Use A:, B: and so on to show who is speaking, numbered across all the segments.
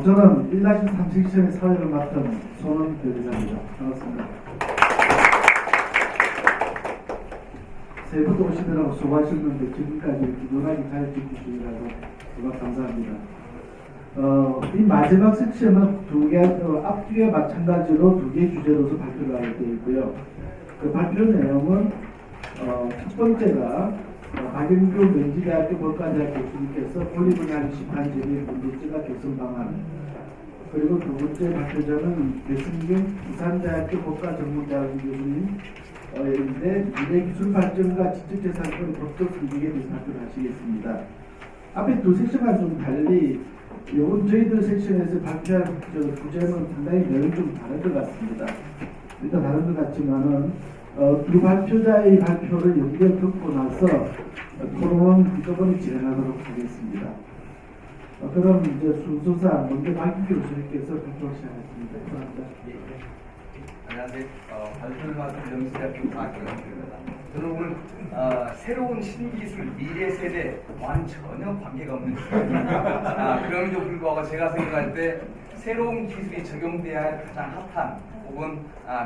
A: 저는 1-3섹션의 사회를 맡은 손원 변호사입니다. 반갑습니다. 새해부터 오시느라고 수고하셨는데 지금까지 이렇게 논하게 잘 듣기시느라고 정말 감사합니다. 이 마지막 섹션은 앞뒤에 마찬가지로 두 개 주제로서 발표를 하게 되어 있고요. 그 발표 내용은 첫 번째가 박영규 명지대학교 법과대학 교수님께서 권리분야 심판제의 문제점과 개선 방안, 그리고 두 번째 발표자는 배승경 부산대학교 법과전문대학 교수님인데 미래기술 발전과 지적재산권 법적 승격에 대해서 발표를 하시겠습니다. 앞에 두 섹션과 좀 달리 요번 저희들 섹션에서 발표할 주제는 상당히 내용이 좀 다른 것 같습니다. 일단 다른 것 같지만은 두 발표자의 발표를 연결 듣고 나서 토론은 한꺼번에 진행하도록 하겠습니다. 그럼 이제 순서상 먼저 박인규 교수님께서 발표 시작하겠습니다. 감사합니다.
B: 안녕하세요. 발표를 맡은 명지대학교 박영규입니다. 저는 오늘 새로운 신기술 미래 세대와는 전혀 관계가 없는 주제입니다. 그럼에도 불구하고 제가 생각할 때 새로운 기술이 적용돼야 할 가장 핫한 혹은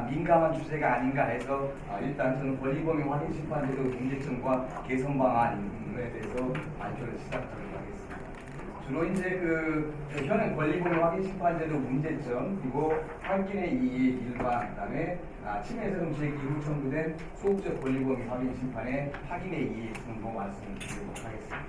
B: 민감한 주제가 아닌가 해서 일단 저는 권리범위 확인 심판제도 문제점과 개선 방안에 대해서 발표를 시작하도록 하겠습니다. 주로 이제 현행 권리범위 확인 심판제도 문제점, 그리고 확인의 이익 일반, 그다음에 침해훼손 제기 후 청구된 소극적 권리범위 확인 심판의 확인의 이익 정도 말씀드리도록 하겠습니다.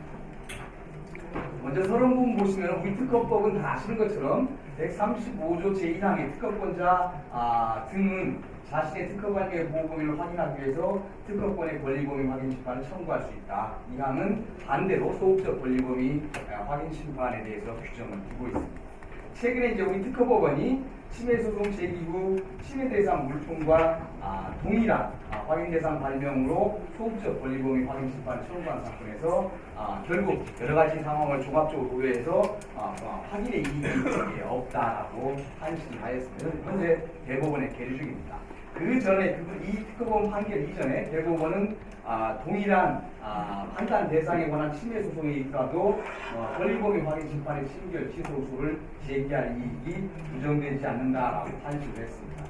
B: 먼저 서론부분 보시면 우리 특허법은 다 아시는 것처럼 135조 제1항의 특허권자 등은 자신의 특허관계의 보호범위를 확인하기 위해서 특허권의 권리범위 확인 심판을 청구할 수 있다. 이 항은 반대로 소극적 권리범위 확인 심판에 대해서 규정을 두고 있습니다. 최근에 이제 우리 특허법원이 침해소송 제기 후 침해 대상 물품과 동일한 확인 대상 발명으로 소극적 권리범위 확인 심판을 청구한 사건에서 결국 여러 가지 상황을 종합적으로 고려해서 확인의 이익이 없다라고 판시를 하였습니다. 현재 대법원의 계류 중입니다. 그 전에 이 특허법원 판결 이전에 대법원은 동일한 판단 대상에 관한 침해 소송에 있더라도 권리범위 확인 심판의 심결 취소소를 제기할 이익이 부정되지 않는다라고 판시를 했습니다.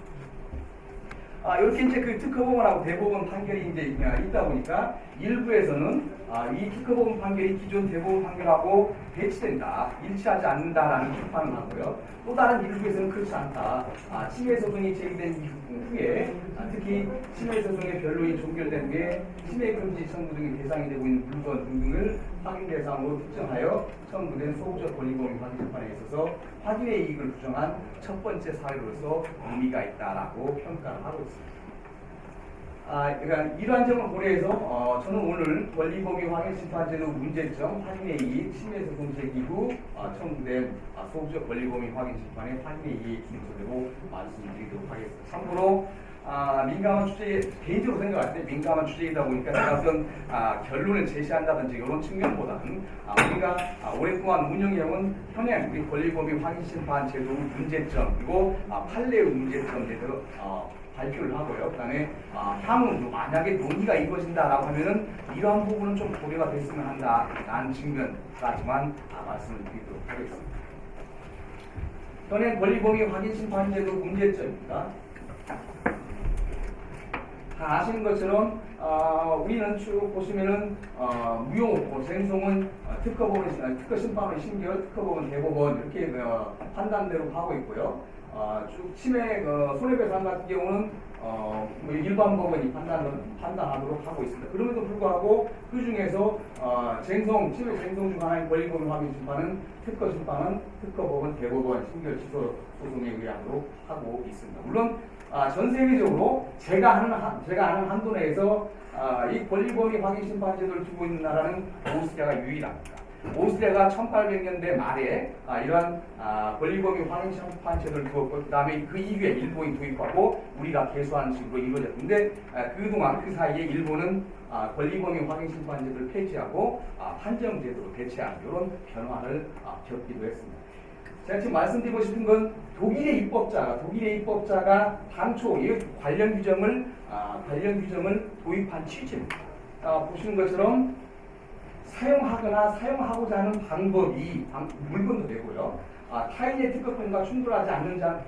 B: 이렇게 이제 그 특허법원하고 대법원 판결이 이제 있다 보니까 일부에서는 이 특허법원 판결이 기존 대법원 판결하고 배치된다, 일치하지 않는다라는 비판을 하고요. 또 다른 일부에서는 그렇지 않다. 침해소송이 제기된 후에 특히 침해소송의 변론이 종결된 후에 침해금지 청구 등의 대상이 되고 있는 물건 등등을 확인 대상으로 특정하여 청구된 소극적 권리범위 확인 심판에 있어서 확인의 이익을 부정한 첫 번째 사례로서 의미가 있다라고 평가를 하고 있습니다. 그러니까 이러한 점을 고려해서 저는 오늘 권리범위 확인 심판제도 문제점, 확인의 이익, 침해소송 제기 후 청구된 소극적 권리범위 확인 심판의 확인의 이익 순서대로 말씀드리도록 하겠습니다. 참고로 민감한 주제, 개인적으로 생각할 때 민감한 주제이다 보니까 제가 어떤 결론을 제시한다든지 이런 측면보다는 우리가 오랫동안 운영해온 현행 우리 권리범위 확인 심판 제도 문제점, 그리고 판례의 문제점에 대해서 발표를 하고요. 그 다음에 향후 만약에 논의가 이루어진다라고 하면은 이러한 부분은 좀 고려가 됐으면 한다라는 측면까지만 말씀을 드리도록 하겠습니다. 현행 권리범위 확인 심판제도 문제점입니다. 다 아시는 것처럼 우리는 쭉 보시면은 무효, 쟁송은 특허 심판의 심결, 특허법원, 대법원 이렇게 판단대로 하고 있고요. 쭉 침해 손해배상 같은 경우는 일반 법원이 판단하도록 하고 있습니다. 그럼에도 불구하고 그 중에서 침해 쟁송 중 하나인 권리범위 확인 심판은 특허 심판은 특허법원, 대법원 심결 취소 소송에 의하도록 하고 있습니다. 물론 전 세계적으로 제가 아는 한도 내에서 이 권리범위 확인 심판 제도를 두고 있는 나라는 오스트리아가 유일합니다. 오스트리아가 1800년대 말에 이러한 권리범위 확인 심판 제도를 두었고 그 다음에 그 이후에 일본이 도입하고 우리가 개수하는 식으로 이루어졌는데 그동안 그 사이에 일본은 권리범위 확인 심판 제도를 폐지하고 판정 제도로 대체한 이런 변화를 겪기도 했습니다. 제가 지금 말씀드리고 싶은 건 독일의 입법자가 당초 이 관련 규정을 도입한 취지입니다. 보시는 것처럼 사용하거나 사용하고자 하는 방법이 물건도 되고요. 타인의 특허권과 충돌하지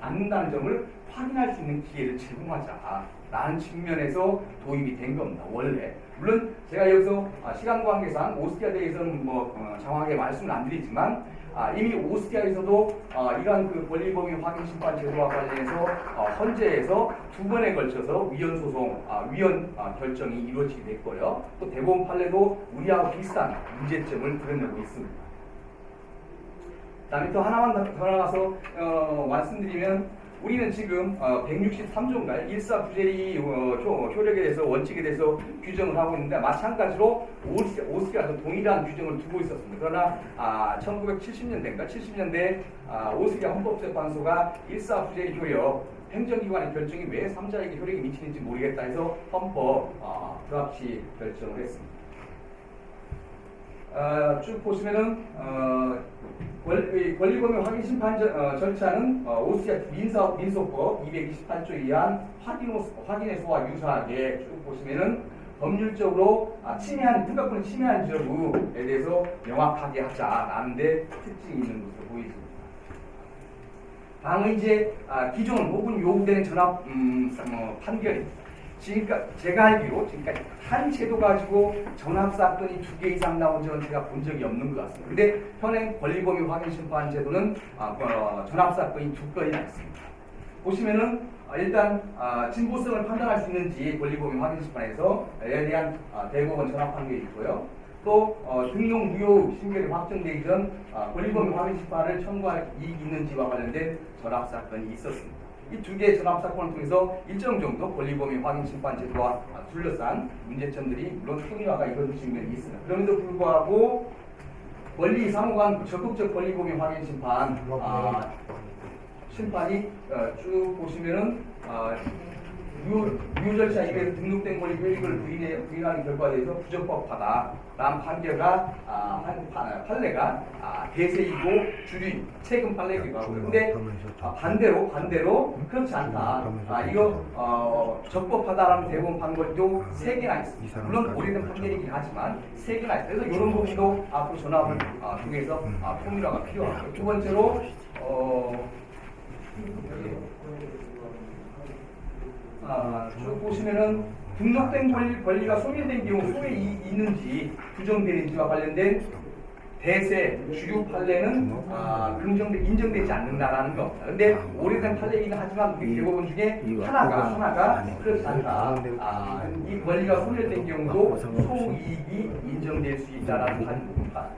B: 않는다는 점을 확인할 수 있는 기회를 제공하자라는 측면에서 도입이 된 겁니다. 원래 물론 제가 여기서 시간 관계상 오스트리아 대해서는 정확하게 말씀을 안 드리지만 이미 오스트리아에서도 이러한 그 권리범위 확인 심판 제도와 관련해서 헌재에서 2번에 걸쳐서 위헌 소송, 위헌 결정이 이루어지게 됐고요. 또 대법원 판례도 우리하고 비슷한 문제점을 드러내고 있습니다. 그다음에 또 하나만 더 나가서 말씀드리면 우리는 지금 163조인가요? 일사부재리 효력에 대해서 원칙에 대해서 규정을 하고 있는데 마찬가지로 오스트리아도 동일한 규정을 두고 있었습니다. 그러나 1970년대인가 70년대 오스트리아 헌법재판소가 일사부재리 효력 행정기관의 결정이 왜 3자에게 효력이 미치는지 모르겠다 해서 헌법 불합치 결정을 했습니다. 쭉 보시면은 권리범위 확인 심판 절차는 오스트리아 민소법 228조에 의한 확인의 소와 유사하게 쭉 보시면은 법률적으로 특허권을 침해한 여부에 대해서 명확하게 하자라는데 특징이 있는 것으로 보입니다. 다음은 이제 기존 혹은 요구되는 전압 판결입니다. 지금까지 제가 알기로 지금까지 한 제도 가지고 전압 사건이 2개 이상 나온 적은 제가 본 적이 없는 것 같습니다. 근데 현행 권리범위 확인 심판 제도는 전압 사건이 2건이나 있습니다. 보시면은 일단 진보성을 판단할 수 있는지 권리범위 확인 심판에서에 대한 대법원 전압 판결이 있고요. 또 등록 무효 신결이 확정되기 전 권리범위 확인 심판을 청구할 이익이 있는지와 관련된 전압 사건이 있었습니다. 이 2개의 전압 사건을 통해서 일정 정도 권리범위 확인 심판 제도와 둘러싼 문제점들이 물론 통일화가 이루어진 측면이 있습니다. 그럼에도 불구하고 권리 사무관 적극적 권리범위 확인 심판 심판이 쭉 보시면은 유효 절차 이외에 등록된 권리 효력을 부인하는 결과에 대해서 부적법하다라는 판례가 대세이고 주류인 최근 판례이기도 하고요. 근데 반대로 그렇지 않다. 이거 적법하다라는 대법원 판결도 3개나 있습니다. 물론 오래된 판결이긴 하지만 3개나 있습니다. 그래서 이런 부분도 앞으로 전압을 통해서 통일화가 필요하고요. 두 번째로 쭉 보시면은 등록된 권리가 소멸된 경우 소외 이익이 있는지 부정되는지와 관련된 대세 주류 판례는 인정되지 않는다라는 겁니다. 근데 오래된 판례이긴 하지만 우리 대법원 중에 하나가 그렇지 않다. 이 권리가 소멸된 경우도 소이익이 인정될 수 있다라는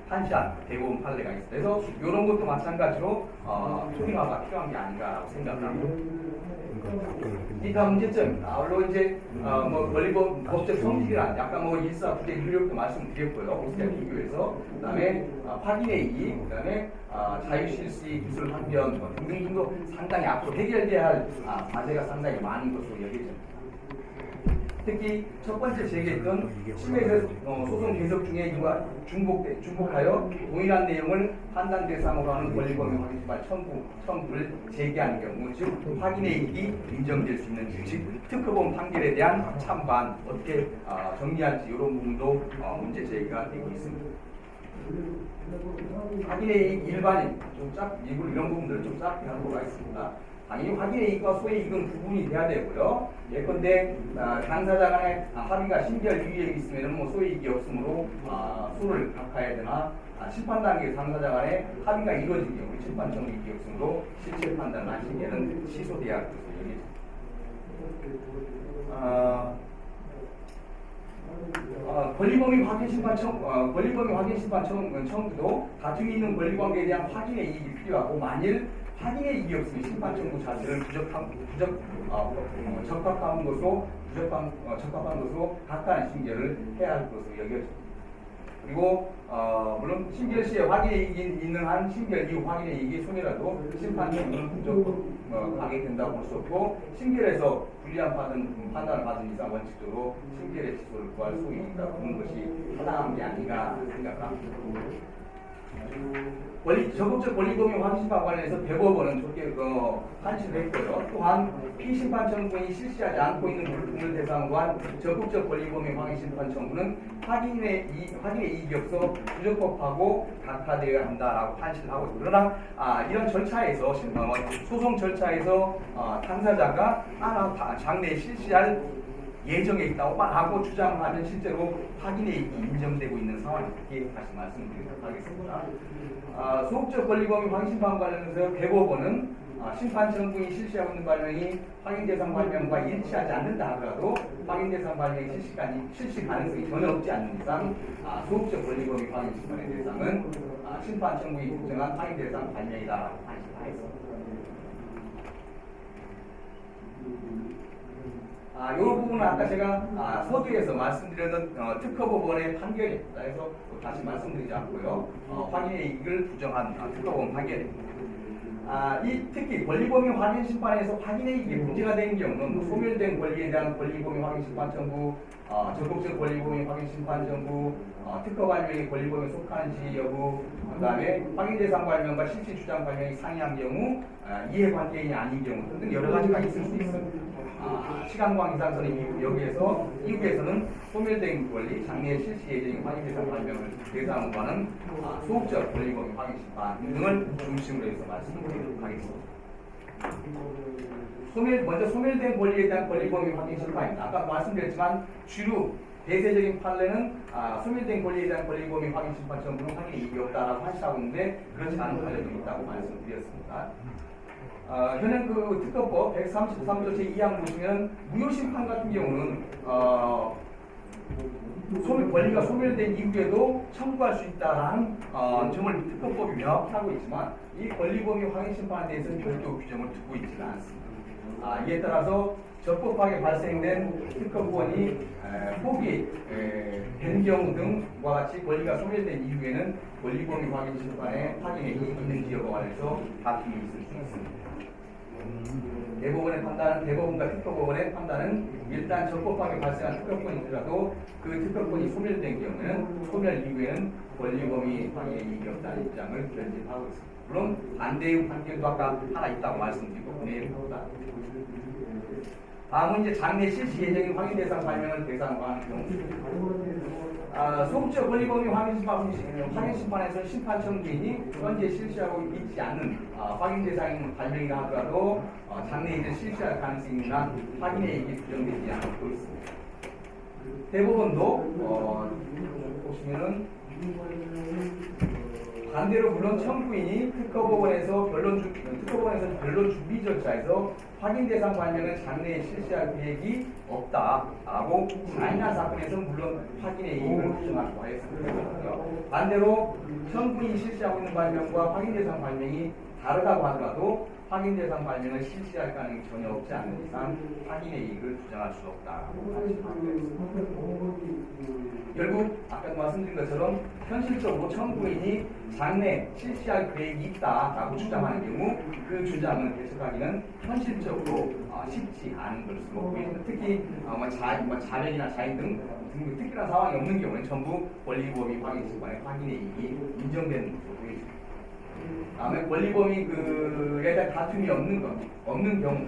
B: 판시한 대법원 판례가 있습니다. 그래서 이런 것도 마찬가지로 통일화가 필요한 게 아닌가라고 생각합니다. 이 다음 문제점입니다. 물론 이제 권리법 법적 성질이란 약간 일사부재 효력도 말씀드렸고요. 오스트리아 비교해서 그다음에 확인의 이익, 그다음에 자유실시 기술 항변 등등도 상당히 앞으로 해결돼야 할 과제가 상당히 많은 것으로 여겨집니다. 특히 첫 번째 제기했던 침해에서 소송 계속 중에 중복하여 동일한 내용을 판단 대상으로 하는 권리범위 확인 심판 청구를 제기하는 경우, 즉 확인의 이익이 인정될 수 있는지, 즉 특허본 판결에 대한 찬반 어떻게 정리할지 이런 부분도 문제 제기가 되고 있습니다. 확인의 이익 일반인 이런 부분들을 좀 짧게 하도록 하겠습니다. 당연히 확인의 이익과 소의 이익은 구분이 돼야 되고요. 예컨대 당사자 간의 합의가 신결 이익이 있으면 소의 이익이 없으므로 소를 각하해야 되나, 심판 단계 당사자 간의 합의가 이루어진 경우 심판청 이익이 없으므로 실체 판단 안신계는 취소돼야 할 것으로 여겨집니다. 권리범위 확인 심판 청구도 다툼이 있는 권리관계에 대한 확인의 이익이 필요하고, 만일 확인의 이익이 없으면 심판 청구 자체를 적합한 것으로 각간의 신결을 해야 할 것으로 여겨집니다. 그리고 물론 신결 시에 확인의 이익이 있는 한 신결 이후 확인의 이익이 소멸해도 심판 청구는 부적하게 된다고 볼 수 없고, 신결에서 불리한 판단을 받은 이상 원칙적으로 신결의 취소를 구할 수 있다고 보는 것이 타당한 게 아닌가 생각합니다. 적극적 권리범위 확인심판 관련해서 대법원은 좋게 판시했고요. 또한 피심판 청구인이 실시하지 않고 있는 물품을 대상으로 한 적극적 권리범위 확인심판 청구는 확인의 이익이 없어 부적법하고 각하되어야 한다라고 판시를 하고 있습니다. 그러나 이런 절차에서 소송 절차에서 당사자가 장래에 실시할 예정에 있다고 말하고 주장하면 실제로 확인의 이익이 인정되고 있는 상황이렇게 다시 말씀드리도록 하겠습니다. 소극적 권리범위 확인심판 관련해서 대법원은 심판 청구인이 실시하고 있는 발명이 확인 대상 발명과 일치하지 않는다 하더라도 확인 대상 발명이 실시 가능성이 전혀 없지 않는 이상 소극적 권리범위 확인심판의 대상은 심판 청구인이 규정한 확인 대상 발명이다라고 판시하였습니다. 이 부분은 아까 제가 서두에서 말씀드렸던 특허법원의 판결입니다. 그래서 다시 말씀드리지 않고요. 확인의 이익을 부정한 특허법원 판결입니다. 특히 권리범위 확인심판에서 확인의 이익이 문제가 되는 경우는 소멸된 권리에 대한 권리범위 확인심판 청구, 적극적 권리범위 확인심판 청구, 특허 발명이 권리범위에 속하는지 여부, 그 다음에 확인 대상 발명과 실시 주장 발명이 상이한 경우, 이해관계인이 아닌 경우 등등 여러 가지가 있을 수 있습니다. 시간과 이상선이 여기에서 이후에서는 소멸된 권리, 장래 실시 예정인 확인 대상 발명을 대상으로 하는 소극적 권리범위 확인심판 등을 중심으로 해서 말씀드리도록 하겠습니다. 먼저 소멸된 권리에 대한 권리범위 확인심판입니다. 아까 말씀드렸지만 주로 대세적인 판례는 소멸된 권리에 대한 권리범위 확인심판 청구는 확인의 이익이 없다라고 하시고 있는데 그렇지 않은 판례도 있다고 말씀드렸습니다. 현행 특허법 133조 제2항 보시면 무효심판 같은 경우는 권리가 소멸된 이후에도 청구할 수 있다라는 점을 특허법이 명확히 하고 있지만 이 권리범위 확인심판에 대해서는 별도 규정을 두고 있지는 않습니다. 이에 따라서 적법하게 발생된 특허권이 포기, 변경 등과 같이 권리가 소멸된 이후에는 권리범위 확인심판에 확인에 있는지 여부에 관해서 다툼이 있을 수 있습니다. 대법원과 특허법원의 판단은 일단 적법하게 발생한 특허권이더라도 그 특허권이 소멸된 경우에는 소멸 이후에는 권리범위 확인의 이익이 없다는 입장을 견지하고 있습니다. 물론 반대의 판결도 아까 하나 있다고 말씀드리고 보내드립니다. 다음은 이제 장래 실시 예정인 확인 대상 발명을 대상으로 하는 경우. 소극적 권리범위 확인심판에서 심판 청구인이 현재 실시하고 있지 않는 확인 대상인 발명이라 하더라도 장래에 이제 실시할 가능성이 있는 한 확인의 이익이 부정되지 않고 있습니다. 대법원도 보시면은 반대로 물론 청구인이 특허법원에서 변론 준비 절차에서 확인 대상 발명을 장래에 실시할 계획이 없다라고 자인한 사건에서 물론 확인의 이익을 부정하기도 하였습니다. 반대로 청구인이 실시하고 있는 발명과 확인 대상 발명이 다르다고 하더라도 확인 대상 발명을 실시할 가능성이 전혀 없지 않는 이상 확인의 이익을 주장할 수 없다고 말씀드렸습니다. 결국 아까 말씀드린 것처럼 현실적으로 청구인이 장래 실시할 계획이 있다라고 주장하는 경우 그 주장을 해석하기는 현실적으로 쉽지 않은 것으로 보입니다. 특히 자력이나 자인 등 특별한 상황이 없는 경우는 전부 권리범위 확인심판의 확인의 이익이 인정되는 것으로 보입니다. 다음에 권리범위에 대한 다툼이 없는 경우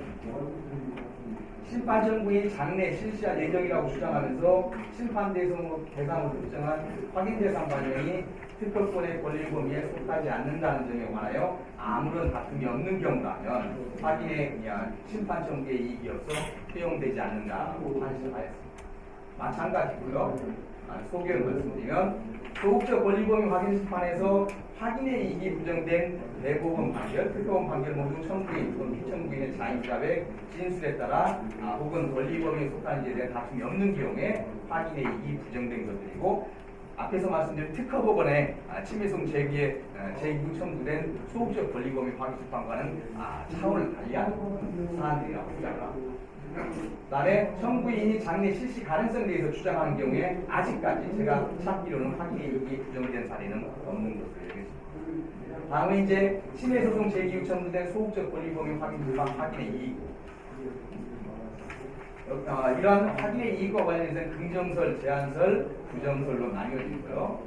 B: 심판 청구인이 장래 실시할 예정이라고 주장하면서 심판 대상으로 규정한 확인 대상 발명이 특허권의 권리범위에 속하지 않는다는 점에 관하여 아무런 다툼이 없는 경우라면 확인의 심판 청구의 이익이 없어 허용되지 않는다고 판시하였습니다. 마찬가지고요. 소개를 말씀드리면 소극적 권리범위 확인 심판에서 확인의 이익이 부정된 대법원 판결, 특허원 판결 모두 청구인 혹은 피청구인의 자인답에 진술에 따라 혹은 권리범위에 속하는지에 대한 다툼이 없는 경우에 확인의 이익이 부정된 것들이고 앞에서 말씀드린 특허법원의 침해송 제기에 청구된 소극적 권리범위 확인 심판과는 차원을 달리한 사안들이라고 생각합니다. 그다음에 청구인이 장래 실시 가능성에 대해서 주장하는 경우에 아직까지 제가 찾기로는 확인의 이익이 부정된 사례는 없는 것으로 알겠습니다. 다음에 이제 침해소송 제기 후 청구된 소극적 권리범위 확인 심판 확인의 이익. 이러한 확인의 이익과 관련해서는 긍정설, 제한설, 부정설로 나뉘어지고요.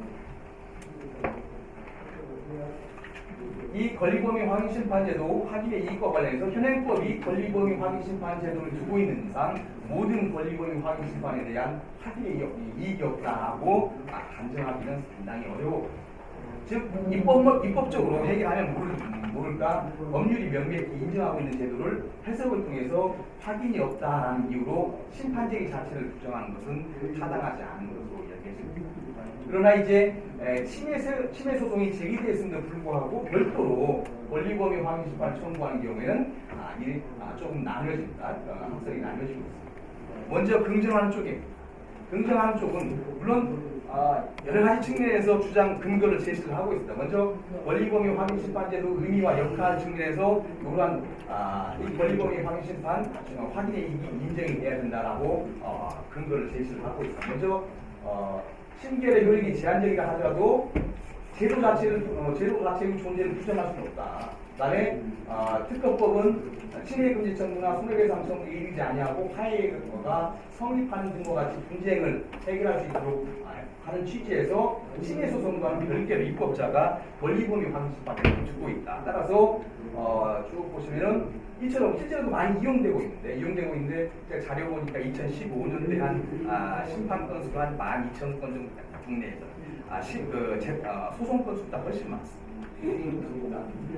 B: 이 권리범위 확인심판제도 확인의 이익과 관련해서 현행법이 권리범위 확인심판제도를 두고 있는 이상 모든 권리범위 확인심판에 대한 확인의 이익이 없다고 단정하기는 상당히 어려워. 즉 입법적으로 해결하면 모를까 법률이 명백히 인정하고 있는 제도를 해석을 통해서 확인이 없다라는 이유로 심판제의 자체를 부정하는 것은 타당하지 않은 것으로 여겨집니다. 그러나 이제 침해 소송이 제기되었음에도 불구하고 별도로 권리범위 확인심판을 청구하는 경우에는 조금 나뉘어집니다. 학설이 나뉘어지고 있습니다. 먼저 긍정하는 쪽입니다. 긍정하는 쪽은 물론 여러 가지 측면에서 주장 근거를 제시를 하고 있습니다. 먼저 권리범위 확인심판제도 의미와 역할 측면에서 이러한 이 권리범위 확인심판 확인의 이익이 인정이 돼야 된다라고 근거를 제시를 하고 있습니다. 먼저 심결의 효력이 제한적이라 하더라도 제도 자체의 존재를 부정할 수는 없다. 그다음에 특허법은 침해금지 청구나 손해배상 청구에 이르지 아니하고 화해가 성립하는 등과 같이 분쟁을 해결할 수 있도록 하는 취지에서 침해소송과는 별개로 입법자가 권리범위 확인심판을 주고 있다. 따라서 쭉 보시면은 이처럼 실제로도 많이 이용되고 있는데 제가 자료 보니까 2015년도에 한 심판 건수가 한 12,000건 정도 됩니다. 국내에서 소송 건수보다 훨씬 많습니다.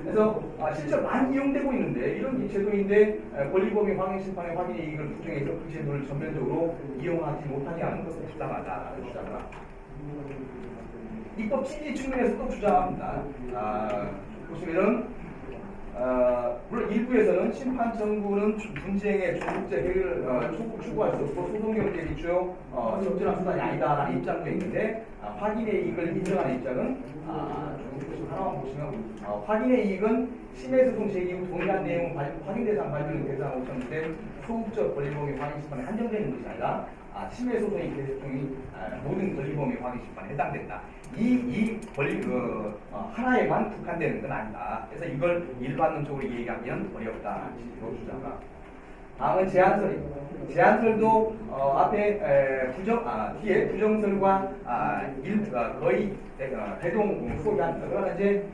B: 그래서 실제로 많이 이용되고 있는데 이런 제도인데 권리범위 확인심판의 확인의 이익을 부정해서 그 제도를 전면적으로 이용하지 못하게 하는 것은 부당하다라는 주장을 합니다. 입법 취지 측면에서 또 주장합니다. 보시면은 물론 일부에서는 심판 청구는 분쟁의 조국적 해결을 추구할 수 없고 소송 경제에 비추어 적절한 수단이 아니다라는 입장도 있는데 확인의 이익을 인정하는 입장은 하나만 보시면 확인의 이익은 심해소송 제기 후 동일한 내용 확인 대상 발표는 대상하고 쳤는데 소극적 권리범위 확인심판에 한정되는 것이 아니라 침해소송이 계속 중인 모든 권리범위 확인심판에 해당된다. 이 권리 하나에만 국한되는 건 아니다. 그래서 이걸 일반론적으로 얘기하면 어렵다. 이 주장과 다음은 제한설입니다. 제한설도 앞에 뒤에 부정설과 거의 대동 소개합니다. 그러나 이제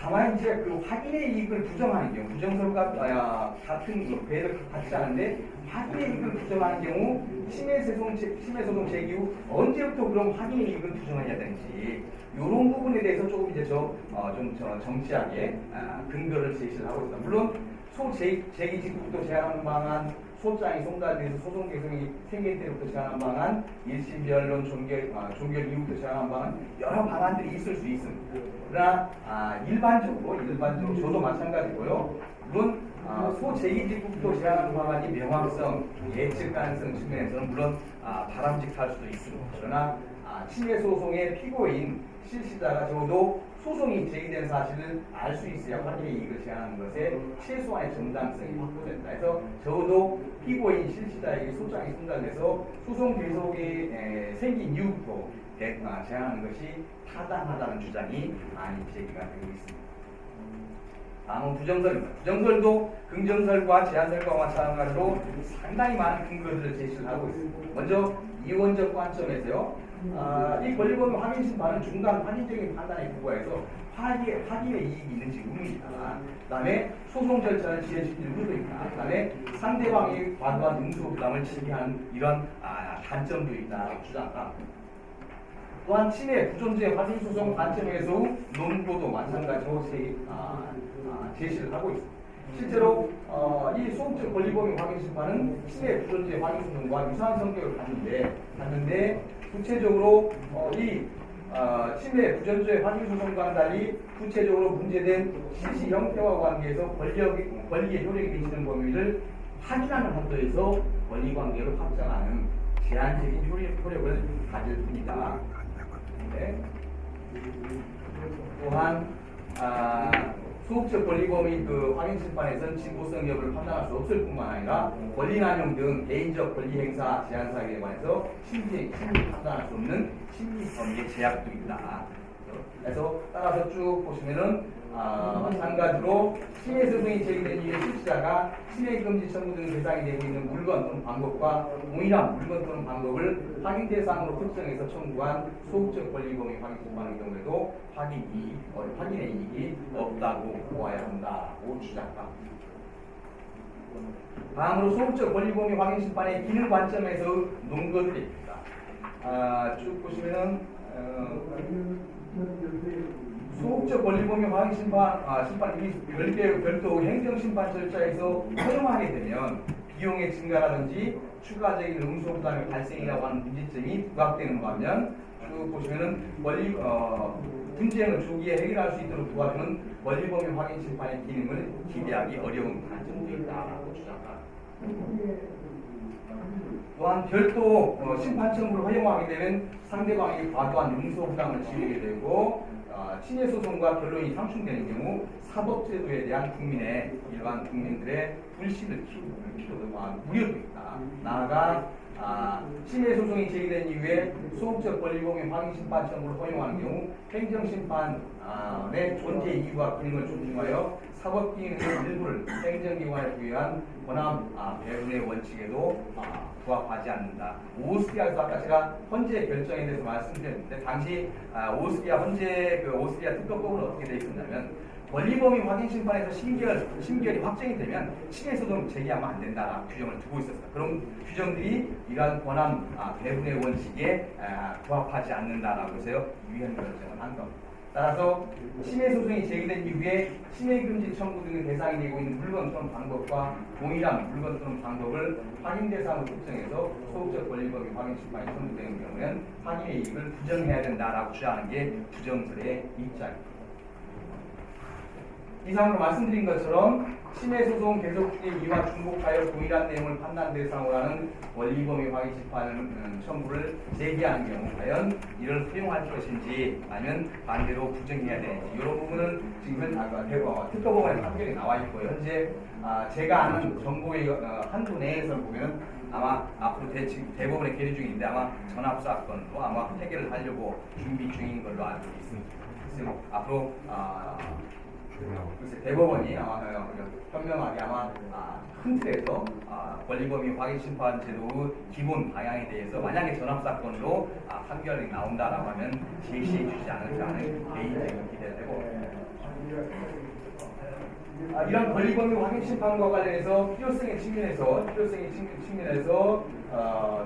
B: 다만 이제 그 확인의 이익을 부정하는 경우, 부정설과 같은 배를 같지 않은데 확인의 이익을 부정하는 경우 침해소송 제기 후 언제부터 그럼 확인의 이익을 부정해야 되는지 이런 부분에 대해서 조금 이제 좀 정치하게 근거를 제시를 하고 있습니다. 물론 제기 직후부터 제한하는 방안, 소장이 송달돼서 소송 개성이 생길 때부터 제한한 방안, 일심 변론 종결 이후부터 제한한 방안 여러 방안들이 있을 수 있습니다. 그러나 일반적으로 저도 마찬가지고요. 물론 소제기 직후부터 제한하는 방안이 명확성, 예측 가능성 측면에서는 물론 바람직할 수도 있습니다. 그러나 침해 소송의 피고인 실시자가 적어도 소송이 제기된 사실을 알 수 있어야 확인의 이익을 제한하는 것에 최소한의 정당성이 확보된다. 그래서 적어도 피고인 실시자에게 소장이 송달돼서 소송 계속이 생긴 이후부터 제한하는 것이 타당하다는 주장이 많이 제기가 되고 있습니다. 다음은 부정설입니다. 부정설도 긍정설과 제한설과 마찬가지로 상당히 많은 근거들을 제시를 하고 있습니다. 먼저 이원적 관점에서요. 이 권리범위 확인심판은 중간 확인적인 판단에 불과해서 확인의 이익이 있는지 의문이다. 그 다음에 소송 절차를 지연시킬 의무도 있다. 그 다음에 상대방이 과도한 응수 부담을 지휘하는 이런 단점도 있다라고 주장합니다. 또한 침해 부존재 확인소송 관점에서 논고도 마찬가지로 제시를 하고 있습니다. 실제로 이 소극적 권리범위 확인심판은 침해 부존재 확인소송과 유사한 성격을 갖는데 구체적으로 이 침해 부존재 확인소송과는 달리 구체적으로 문제된 실시 형태와 관계에서 권리의 효력이 미치는 범위를 확인하는 한도에서 권리관계를 확정하는 제한적인 효력을 가질 뿐이다. 네. 또한 소극적 권리범위 확인심판에서는 진보성 여부를 판단할 수 없을 뿐만 아니라 권리남용 등 개인적 권리행사 제한 사항에 관해서 심리 판단할 수 없는 심리범위의 제약도 있다. 그래서 따라서 쭉 보시면은 마찬가지로 침해 소송이 제기된 이후에 실시자가 침해 금지 청구 등 대상이 되고 있는 물건 또는 방법과 동일한 물건 또는 방법을 확인 대상으로 특정해서 청구한 소극적 권리 범위 확인 청구하는 경우에도 확인의 이익이 없다고 보아야 한다고 주장합니다. 다음으로 소극적 권리 범위 확인 심판의 기능 관점에서 논거들입니다. 쭉 보시면은 소극적 권리 범위 확인 심판이 별도 행정 심판 절차에서 허용하게 되면 비용의 증가라든지 추가적인 응수 부담의 발생이라고 하는 문제점이 부각되는 반면 쭉 보시면은 분쟁을 조기에 해결할 수 있도록 도와주는 권리 범위 확인 심판의 기능을 기대하기 어려운 단점도 있다고 주장합니다. 또한 별도 심판 청구를 허용하게 되면 상대방이 과도한 응수 부담을 지게 되고 친해 소송과 결론이 상충되는 경우 사법제도에 대한 일반 국민들의 불신을 키우는 우려도 있다. 나아가 친해 소송이 제기된 이후에 소극적 권리범위 확인 심판 청구를 허용하는 경우 행정심판의 존재 이유와 기능을 존중하여 사법 기능의 일부를 행정기관에 부여한 권한 배분의 원칙에도 부합하지 않는다. 오스트리아에서 아까 제가 헌재 결정에 대해서 말씀드렸는데 당시 오스트리아 특허법은 어떻게 되어 있었냐면 권리범위 확인 심판에서 심결이 확정이 되면 침해 소송 제기하면 안 된다라는 규정을 두고 있었습니다. 그런 규정들이 이러한 권한 배분의 원칙에 부합하지 않는다라고 해서 유연 결정을 한 겁니다. 따라서 침해 소송이 제기된 이후에 침해 금지 청구 등의 대상이 되고 있는 물건 또는 방법과 동일한 물건 또는 방법을 확인 대상으로 특정해서 소극적 권리범위 확인 심판이 청구되는 경우에는 확인의 이익을 부정해야 된다라고 주장하는 게 부정설의 입장입니다. 이상으로 말씀드린 것처럼 침해 소송 계속 중의 이와 중복하여 동일한 내용을 판단 대상으로 하는 권리범위 확인 심판 청구를 제기하는 경우 과연 이를 허용할 것인지 아니면 반대로 부정해야 되는지 이런 부분은 지금 특허법원의 판결이 나와 있고 현재 제가 아는 정보의 한도 내에서 보면 아마 앞으로 대법원에 계류 중인데 아마 전합 사건도 아마 해결을 하려고 준비 중인 걸로 알고 있습니다. 그래서 앞으로 글쎄 대법원이 아마 현명하게 큰 틀에서 권리범위 확인 심판 제도의 기본 방향에 대해서 만약에 전합 사건으로 판결이 나온다라고 하면 제시해 주지 않을까 하는 개인적인 기대를 해봅니다. 이런 권리범위 확인 심판과 관련해서 필요성의 측면에서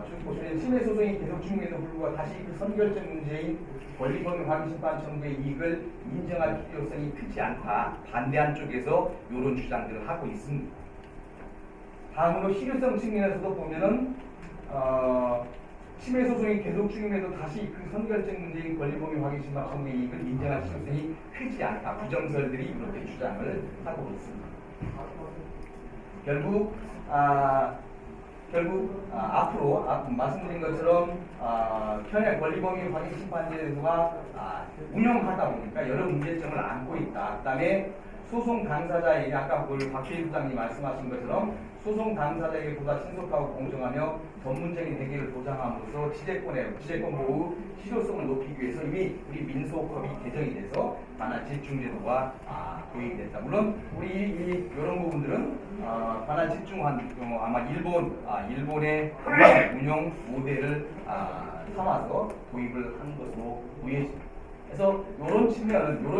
B: 쭉 보시면 침해 소송이 계속 중임에도 불구하고 다시 그 선결적 문제인 권리범위 확인 심판 청구의 이익을 인정할 필요성이 크지 않다. 반대한 쪽에서 이런 주장들을 하고 있습니다. 다음으로 실효성 측면에서도 보면은 침해 소송이 계속 중임에도 다시 그 선결적 문제인 권리범위 확인 심판 청구의 이익을 인정할 필요성이 크지 않다. 부정설들이 이렇게 주장을 하고 있습니다. 결국 앞으로 말씀드린 것처럼 현행 권리범위 확인 심판제도가 운영하다 보니까 여러 문제점을 안고 있다. 그다음에 소송 당사자에게 아까 박혜일 부장님 말씀하신 것처럼 소송 당사자에게 보다 신속하고 공정하며 전문적인 해결을 보장함으로써 지재권 보호 실효성을 높이기 위해서 이미 우리 민소법이 개정이 돼서 관할 집중제도가 도입이 됐다. 물론 우리 이런 부분들은 관할 집중한 아마 일본의 운영 모델을 삼아서 도입을 한 것으로 보여집니다. 그래서 이런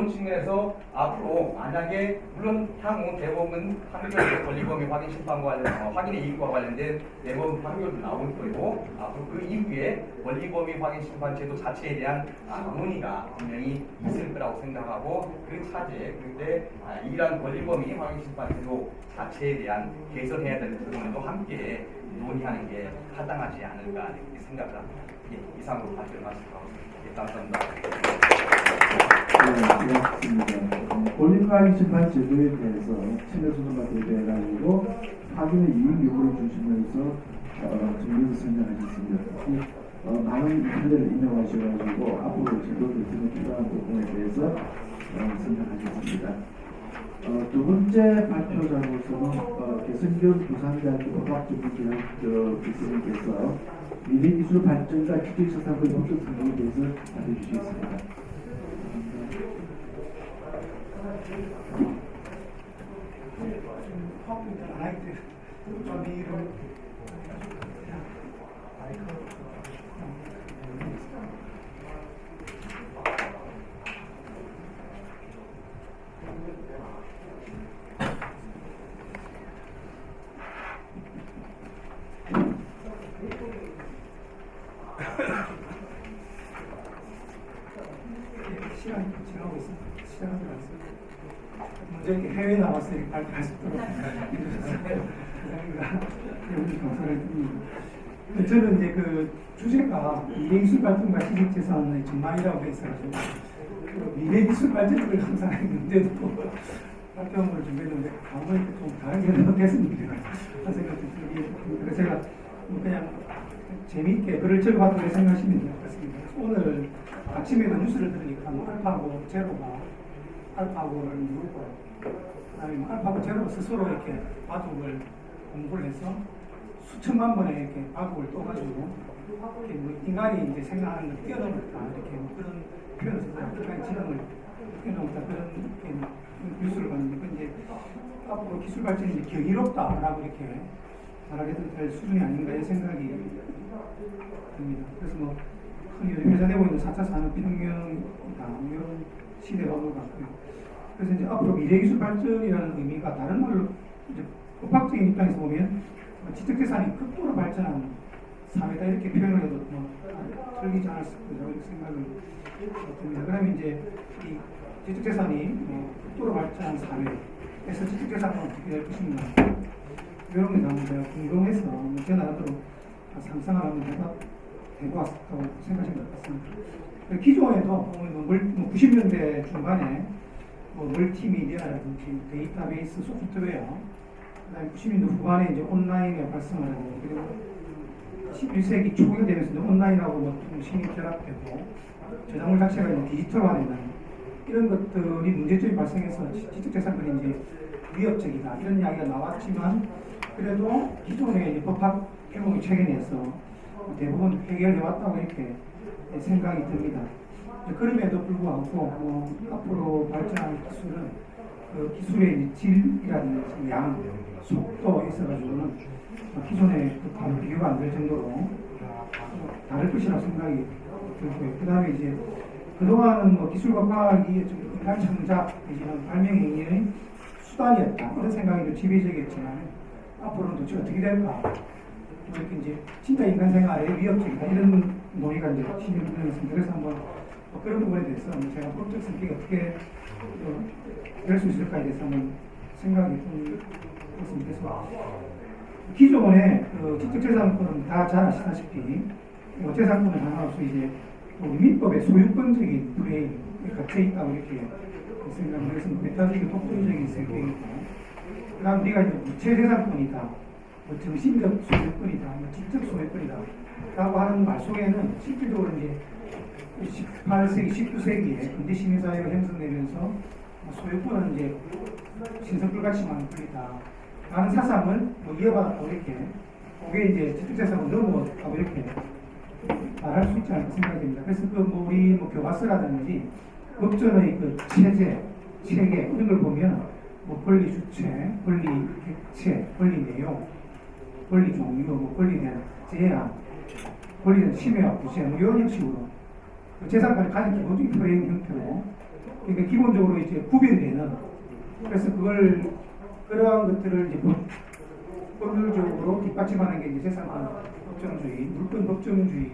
B: 측면에서 앞으로 만약에 물론 향후 대법원 판결 권리범위 확인 심판과 확인의 이익과 관련된 대법원 판결도 나올 거고 앞으로 그 이후에 권리범위 확인 심판 제도 자체에 대한 논의가 분명히 있을 거라고 생각하고 그 차제에 그때 이러한 권리범위 확인 심판 제도 자체에 대한 개선해야 될 부분도 함께 논의하는 게 타당하지 않을까 이렇게 생각을 합니다. 예, 이상으로 발표를 마치도록 하겠습니다. 예, 감사합니다.
A: 그렇습니다. 권리확인 심판 제도에 대해서 침해 소송과 대비해가지고 확인의 이익 요구를 주시면서 정리를 설명하셨습니다. 많은 분들을 인용하셔가지고 앞으로 제도 개선에 필요한 부분에 대해서 설명하셨습니다. 두 번째 발표자로서는 개성균 부산대학교 법학전문대학 교수님께서 미래기술 발전과 지식서상의 법적 상황에 대해서 알려주시겠습니다.
C: 파워포인트를 안 하기 때문에 좀 이런 시간이 지나고 있습니다. 시작하지 않습니다. 먼저 이렇게 해외 나와서 이렇게 발표할 수 있도록 해주셨어요. 여러분 감사를 드립니다. 저는 이제 그 주제가 미래기술 발전과 지식재산의 전망이라고 했어가지고 그 미래기술 발전을 항상 했는데도 발표문을 준비했는데 아무래도 좀 다르게 됐습니다. 한 생각이 들기 그래서 제가 그냥 재미있게 글을 적어봤다고 생각하시면 될 것 같습니다. 오늘 아침에도 뉴스를 들으니까 알파하고 제로가 알파고를 누르고 그다음에 알파고 제로 스스로 이렇게 바둑을 공부를 해서 수천만 번에 이렇게 바둑을 떠가지고 이렇게 뭐 인간이 이제 생각하는 걸 뛰어넘었다 이렇게 뭐 그런 표현을 써서 인간의 지능을 뛰어넘었다 그런 뉴스를 봤는데 그 이제 앞으로 기술 발전이 이제 경이롭다라고 이렇게 말하게도 될 수준이 아닌가 이 생각이 듭니다. 그래서 뭐 흔히 요즘 회자되고 있는 4차 산업혁명이다 이런 시대가 온 것 같고요. 그래서 이제 앞으로 미래기술 발전이라는 의미가 다른 말로 이제 법학적인 입장에서 보면 지적재산이 극도로 발전한 사회다 이렇게 표현을 해도 뭐 틀리지 않을 거라고 이렇게 생각을 듭니다. 그러면 이제 이 지적재산이 뭐 극도로 발전한 사회에서 지적재산은 어떻게 될 것인가 이런 게 너무 제가 궁금해서 제 나름대로 상상을 한번 해보았다고 생각하신 것 같습니다. 기존에도 90년대 중반에 멀티미디어라든지 데이터베이스 소프트웨어, 그다음에 90년대 후반에 이제 온라인의 발성을 하고 그리고 11세기 초가 되면서 온라인하고 통신이 결합되고 저작물 자체가 이제 디지털화되는 이런 것들이 문제점이 발생해서 지적재산권이 이제 위협적이다 이런 이야기가 나왔지만 그래도 기존의 이제 법학 개몽이 최근에서 대부분 해결해 왔다고 이렇게 생각이 듭니다. 그럼에도 불구하고 앞으로 발전할 기술은 그 기술의 질이라든지 양, 속도에 있어가지고는 기존의 그 비교가 안 될 정도로 다를 것이라고 생각이 들고요. 그 다음에 이제 그동안은 뭐 기술과 과학이 좀 인간 창작, 이런 발명 행위의 수단이었다 이런 생각이 좀 지배적이었지만 앞으로는 도대체 어떻게 될까? 이렇게 이제 진짜 인간 생활에 위협적이다 이런 논의가 이제 진행되었습니다. 그래서 한번 그런 부분에 대해서 제가 법적 성격이 어떻게 될 수 있을까에 대해서 한번 생각이 좀 했습니다. 그래서 기존의 그 지적재산권은 다 잘 아시다시피 재산권의 하나로서 이제 민법의 소유권적인 프레임이 갇혀 있다고 이렇게 생각을 해서 메타적인 독점적인 성격이고 그다음 우리가 이제 무체재산권이다. 뭐 정신적 소유권이다, 뭐 지적 소유권이다 라고 하는 말 속에는 실질적으로 이제 18세기, 19세기에 근대 시민사회가 형성되면서 소유권은 이제 신성불같이 많은 권리다 라는 사상을 뭐 이어받았다고 이렇게 그게 이제 지적재산을 넘어가고 이렇게 말할 수 있지 않을까 생각이 됩니다. 그래서 그 뭐 우리 뭐 교과서라든지 법전의 그 체제, 체계 이런 걸 보면 뭐 권리 주체, 권리 객체, 권리 내용 권리 종류, 뭐 권리에 대한 제한, 권리에 대한 침해와 부재, 뭐 이런 형식으로 재산권의 가장 기본적인 프레임 형태로 그러니까 기본적으로 이제 구별되는 그래서 그러한 것들을 이제 법률적으로 뒷받침하는 게 이제 재산권 법정주의, 물권 법정주의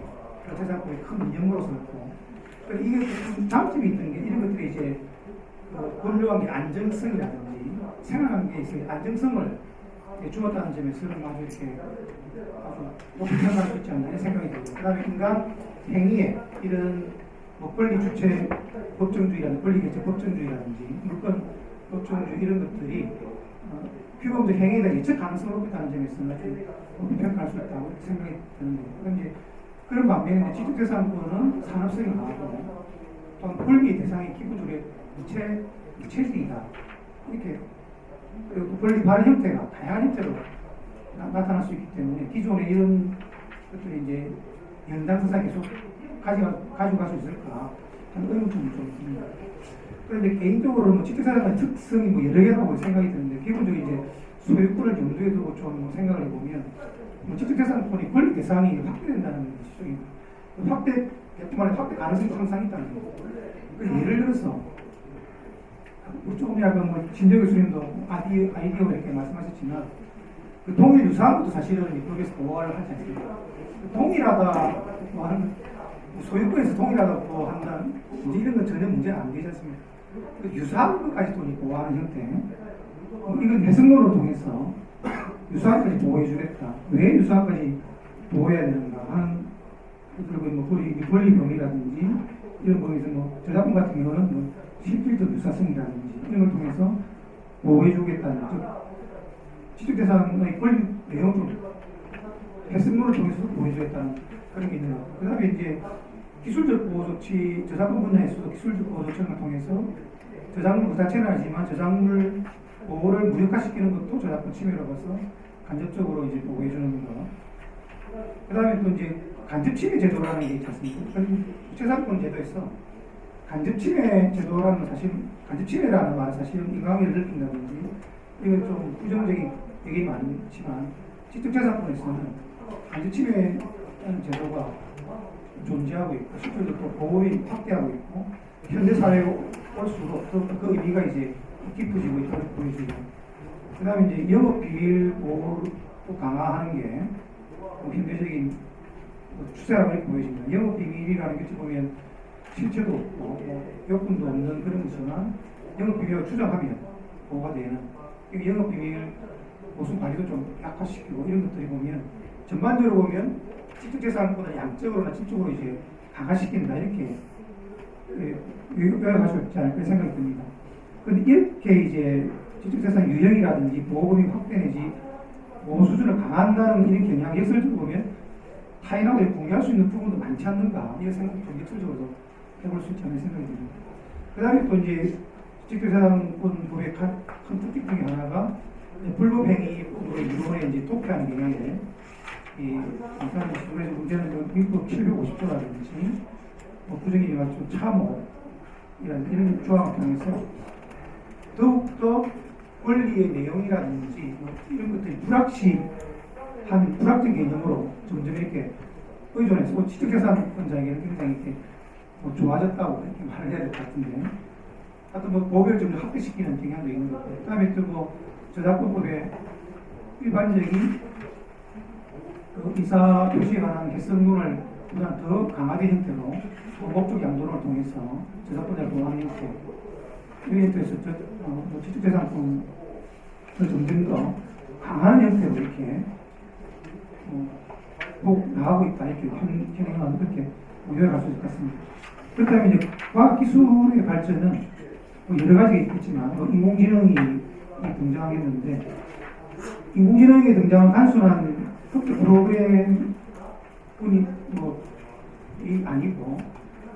C: 재산권의 큰 이념으로서 있고 그러니까 이게 좀 장점이 있던 게 이런 것들이 이제 권력관계 안정성이라든지 생활관계에 있어서 안정성을 주었다는 점에서는 아주 이렇게 아주 높이 평가할 수 있지 않나 이런 생각이 듭니다. 그 다음에 인간 행위에 이런 뭐 권리 주체 법정주의라든지 권리 개체 법정주의라든지 물권 법정주의 이런 것들이 규범적 행위에 대한 예측 가능성이 높다는 점에서는 아주 높이 평가할 수 있다고 생각이 드는데요. 그런데 그런 반면에 지적재산권은 산업성이 강하고 또한 권리 대상이 기본적으로 무체적이다 이렇게 그리고 권리 발휘 형태가 다양한 형태로 나타날 수 있기 때문에 기존에 이런 것들이 이제 연장서상 계속 가져갈 수 있을까 하는 의문점이 좀 있습니다. 그런데 개인적으로는 지적재산권의 특성이 뭐 여러 개라고 생각이 드는데 기본적으로 이제 소유권을 염두에 두고 좀 생각을 해보면 지적재산권이 권리 대상이 확대된다는 지적입니다. 확대, 확대 가능성이 항상 있다는 거예요. 예를 들어서 조금 약간 진정 교수님도 아이디어가 이렇게 말씀하셨지만 그 동일 유사한 것도 사실은 법에서 보호를 하지 않습니까? 동일하다고 하는 소유권에서 동일하다고 한다는 이제 이런 건 전혀 문제는 안 되지 않습니까? 그 유사한 것까지 또 보호하는 형태 이건 해석론을 통해서 유사한까지 보호해주겠다. 왜 유사한까지 보호해야 되는가 하는 그리고 뭐 권리 범위라든지 이런 범위에서 뭐 저작권 같은 경우는 뭐 실질적 유사성이라든지 이런 걸 통해서 보호해주겠다는 지적재산의 권리 내용을 해석론을 통해서 보호해주겠다는 그런 게 있는 거예요. 그 다음에 이제 기술적 보호 조치, 저작권 분야에서도 기술적 보호 조치를 통해서 저작물 그 자체는 아니지만 저작물 보호를 무력화시키는 것도 저작권 침해로서 간접적으로 이제 보호해주는 거. 그 다음에 또 이제 간접 침해 제도라는 게 있지 않습니까? 국제사건 제도에서 간접 침해 제도라는 건 사실, 간접 침해라는 말은 사실은 인과관계를 넓힌다든지 이건 좀 부정적인 얘기 많지만 지적재산권에서는 간접 침해라는 제도가 존재하고 있고 실질적으로 보호를 확대하고 있고 현대사회에 올수록 그 의미가 이제 깊어지고 있다고 보여지고 그 다음에 이제 영업 비밀 보호를 또 강화하는 게 현대적인 추세라고 이렇게 보여집니다. 영업 비밀이라는 게 보면 실체도 없고 요건도 없는 그런 것이지만 영업 비밀을 추정하면 보호가 되는 영업 비밀 보수 관리도 좀 약화시키고 이런 것들이 보면 전반적으로 보면 지적재산권을 양적으로나 질적으로 이제 강화시킨다 이렇게 요약할 수 있지 않을까 생각이 듭니다. 그런데 이렇게 이제 지적재산 유형이라든지 보호범위 확대 내지 보호 수준을 강화한다는 이런 경향 역설적으로 보면 타인하고 공유할 수 있는 부분도 많지 않는가 이런 생각도 좀 역설적으로 해볼 수 있지 않을까 생각이 듭니다. 그 다음에 또 이제 지적재산권법의 큰 특징 중에 하나가 불법행위로 이론에 이제 독해하는 경향인데 이 그래서 문제는 미국 750조라든지 부정행위와 참호이런 조항을 통해서 더욱더 권리의 내용이라든지 이런 것들이 불확정 개념으로 점점 이렇게 의존해서 지적재산권자에게는 굉장히 이렇게 좋아졌다고 이렇게 말을 해야 될 것 같은데 하여튼 보호를 좀 확대시키는 경향도 있는 것 같아요. 그 다음에 또 저작권법의 일반적인 의사 표시에 관한 개성론을 더 강화된 형태로 공법적 양도를 통해서 저작권자를 보호하는 형태 이 형태에서 지적재산권을 점점 더 강한 형태로 이렇게 나가고 있다 이렇게 현행하는 그렇게 요약할 수 있을 것 같습니다. 그렇다면 이제 과학기술의 발전은 여러 가지가 있겠지만 인공지능이 등장하겠는데 인공지능이 등장한 단순한 컴퓨터 프로그램뿐이 아니고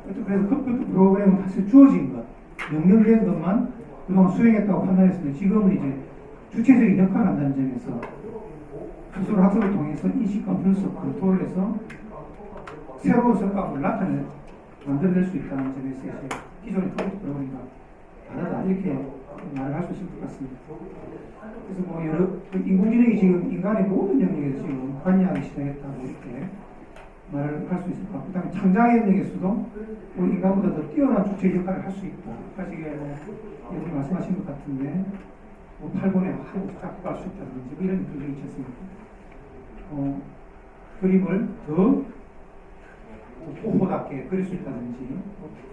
C: 그래서 컴퓨터 프로그램은 사실 주어진 것, 명령된 것만 그동안 수행했다고 판단했습니다. 지금은 이제 주체적인 역할을 한다는 점에서 기술 학습을 통해서 인식과 분석, 컨트롤을 해서 새로운 성과를 만들어낼 수 있다는 점에서 이제 기존의 컴퓨터 프로그램과 다르다 이렇게 말을 할 수 있을 것 같습니다. 그래서 여러 인공지능이 지금 인간의 모든 영역에서 지금 관여하기 시작했다고 이렇게 말을 할 수 있을 것 같고, 그다음에 창작의 영역에서도 우리 인간보다 더 뛰어난 주체 역할을 할 수 있다. 사실 여러분이 말씀하신 것 같은데, 팔본에 하고 작곡할 수 있다든지 이런 분들이 있지 않습니까? 그림을 더 고호답게 그릴 수 있다든지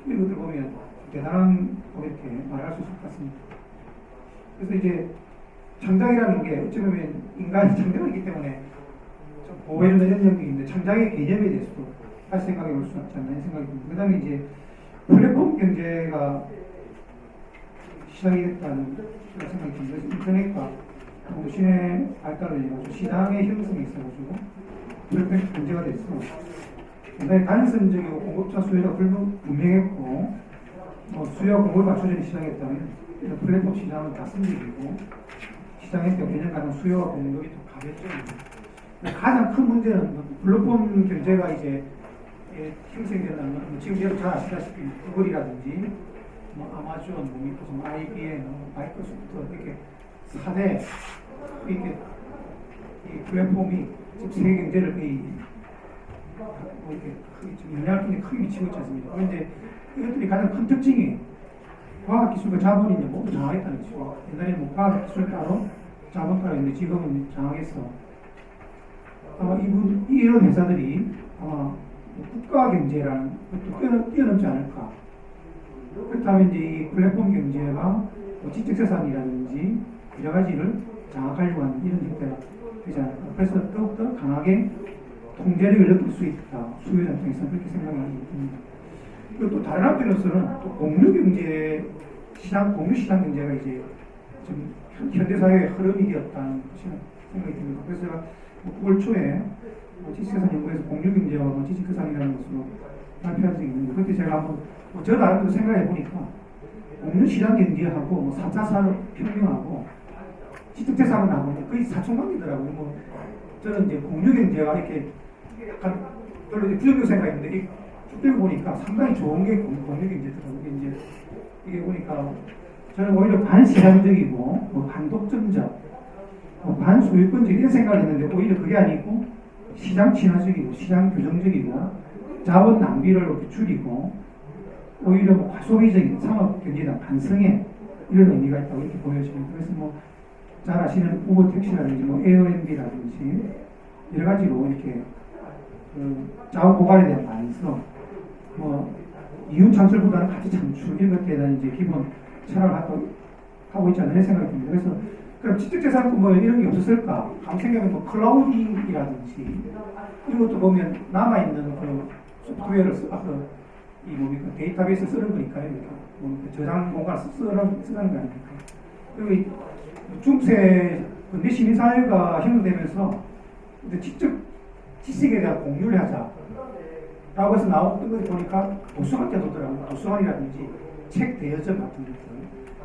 C: 이런 것들 보면 대단한 이렇게 말할 수 있을 것 같습니다. 그래서 이제 창작이라는 게 어찌 보면 인간이 창작이기 때문에 좀 보호해주는 이런 영역인데 창작의 개념에 대해서도 다시 생각해 볼 수 있지 않나 생각이 듭니다. 그 다음에 이제 플랫폼 경제가 시작이 됐다는 생각이 듭니다. 인터넷과 신의 발달을 해가지고 시장의 형성이 있어가지고 플랫폼 경제가 됐어. 굉장히 단선적이고 공급자 수요가 분명했고 수요와 공급을 맞춰주는 시장이었다면 플랫폼 시장은 다승적이고 시장의 개념과는 수요와 공급이 더 가변적입니다. 가장 큰 문제는 플랫폼 경제가 이제 형성되려면 지금 여러분 잘 아시다시피 구글이라든지 아마존, IBM, 마이크로소프트 이렇게 4대 이렇게 이 플랫폼이 지금 세계 경제를 거의 뭐 이렇게 좀 영향을 굉장히 크게 미치고 있지 않습니까? 그런데 이것들이 가장 큰 특징이 과학기술과 자본이 이제 모두 장악했다는 거죠. 옛날에는 뭐 과학기술 따로 자본 따로 있는데 지금은 장악해서 아마 이런 회사들이 아마 국가 경제라는 것도 뛰어넘지 않을까. 그렇다면 이제 이 플랫폼 경제가 뭐 지적재산이라든지 여러 가지를 장악하려고 하는 이런 형태가 되지 않을까. 그래서 더욱더 강하게 통제력을 느낄 수 있다. 수요자 입장에서는 그렇게 생각하기 때문에. 그리고 또 다른 한편으로서는 또 공유경제 시장, 공유시장 경제가 이제 좀 현대사회의 흐름이 되었다는 생각이 듭니다. 그래서 제가 9월 초에 지식재산 연구에서 공유경제와 지식재산이라는 것으로 발표한 적이 있는데 그때 제가 한번 저 나름대로 생각해 보니까 공유시장 경제하고 4차 산업혁명하고 지식재산하고 거의 사촌관계더라고요. 뭐 저는 이제 공유경제가 이렇게 약간 별로 이제 부정적 생각했는데 쭉 들고 보니까 상당히 좋은 게 공유경제더라고요. 이게 보니까 저는 오히려 반시장적이고 뭐 반독점적, 뭐 반소유권적 이런 생각을 했는데 오히려 그게 아니고 시장 친화적이고 시장 교정적이고 자원 낭비를 이렇게 줄이고 오히려 뭐 과소비적인 산업 경제나 반성에 이런 의미가 있다고 이렇게 보여집니다. 그래서 뭐 잘 아시는 우버 택시라든지 뭐 에어앤비라든지 여러 가지로 이렇게 자원 고갈에 대한 반성, 뭐 이윤 창출보다는 가치 창출 이런 것에 대한 이제 기본 철학을 하고 있지 않나 생각이 듭니다. 그래서 그럼 지적재산권 뭐 이런 게 없었을까? 아무 생각에 뭐 클라우딩이라든지 이런 것도 보면 남아있는 그 소프트웨어를 이 뭡니까 데이터베이스 쓰는 거니까요. 이렇게 뭡니까 저장 공간을 쓰는 거 아닙니까? 그리고 이 중세 근대 시민사회가 형성되면서 직접 지식에 대한 공유를 하자. 라고 해서 나왔던 걸 보니까 도서관에 오더라고요. 도서관이라든지 책 대여점 같은 것들.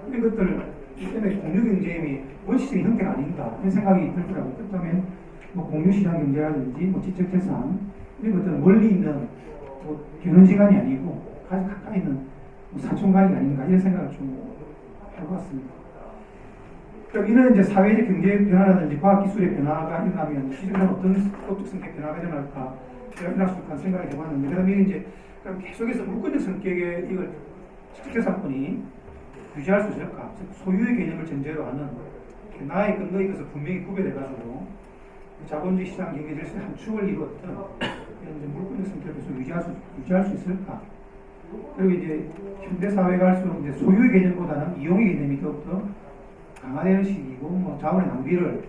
C: 이런 것들 때문에 공유경제의 원시적인 형태가 아닌가 이런 생각이 들더라고요. 그렇다면 뭐 공유시장 경제라든지 뭐 지적재산 이런 것들은 멀리 있는 뭐 견원지간이 아니고 가장 가까이 있는 뭐 사촌간이 아닌가 이런 생각을 좀 해봤습니다. 그럼 이런 이제 사회적 경제 변화라든지 과학기술의 변화가 일어나면 시장은 어떤 법적 성격 변화가 일어날까 일어날 수 있다는 생각이 해봤는데 그다음에 이제 그럼 계속해서 물권적 성격의 이걸 지적재산권이 유지할 수 있을까? 즉 소유의 개념을 전제로 하는 나의 근거에 있어서 분명히 구별해가지고 자본주의 시장 경제 질서의 한 축을 이루었던 이런 이제 물권적 성격을 계속 유지할 수 있을까? 그리고 이제 현대 사회가 할수록 이제 소유의 개념보다는 이용의 개념이 더욱더 강화되는 시기고 뭐 자원의 낭비를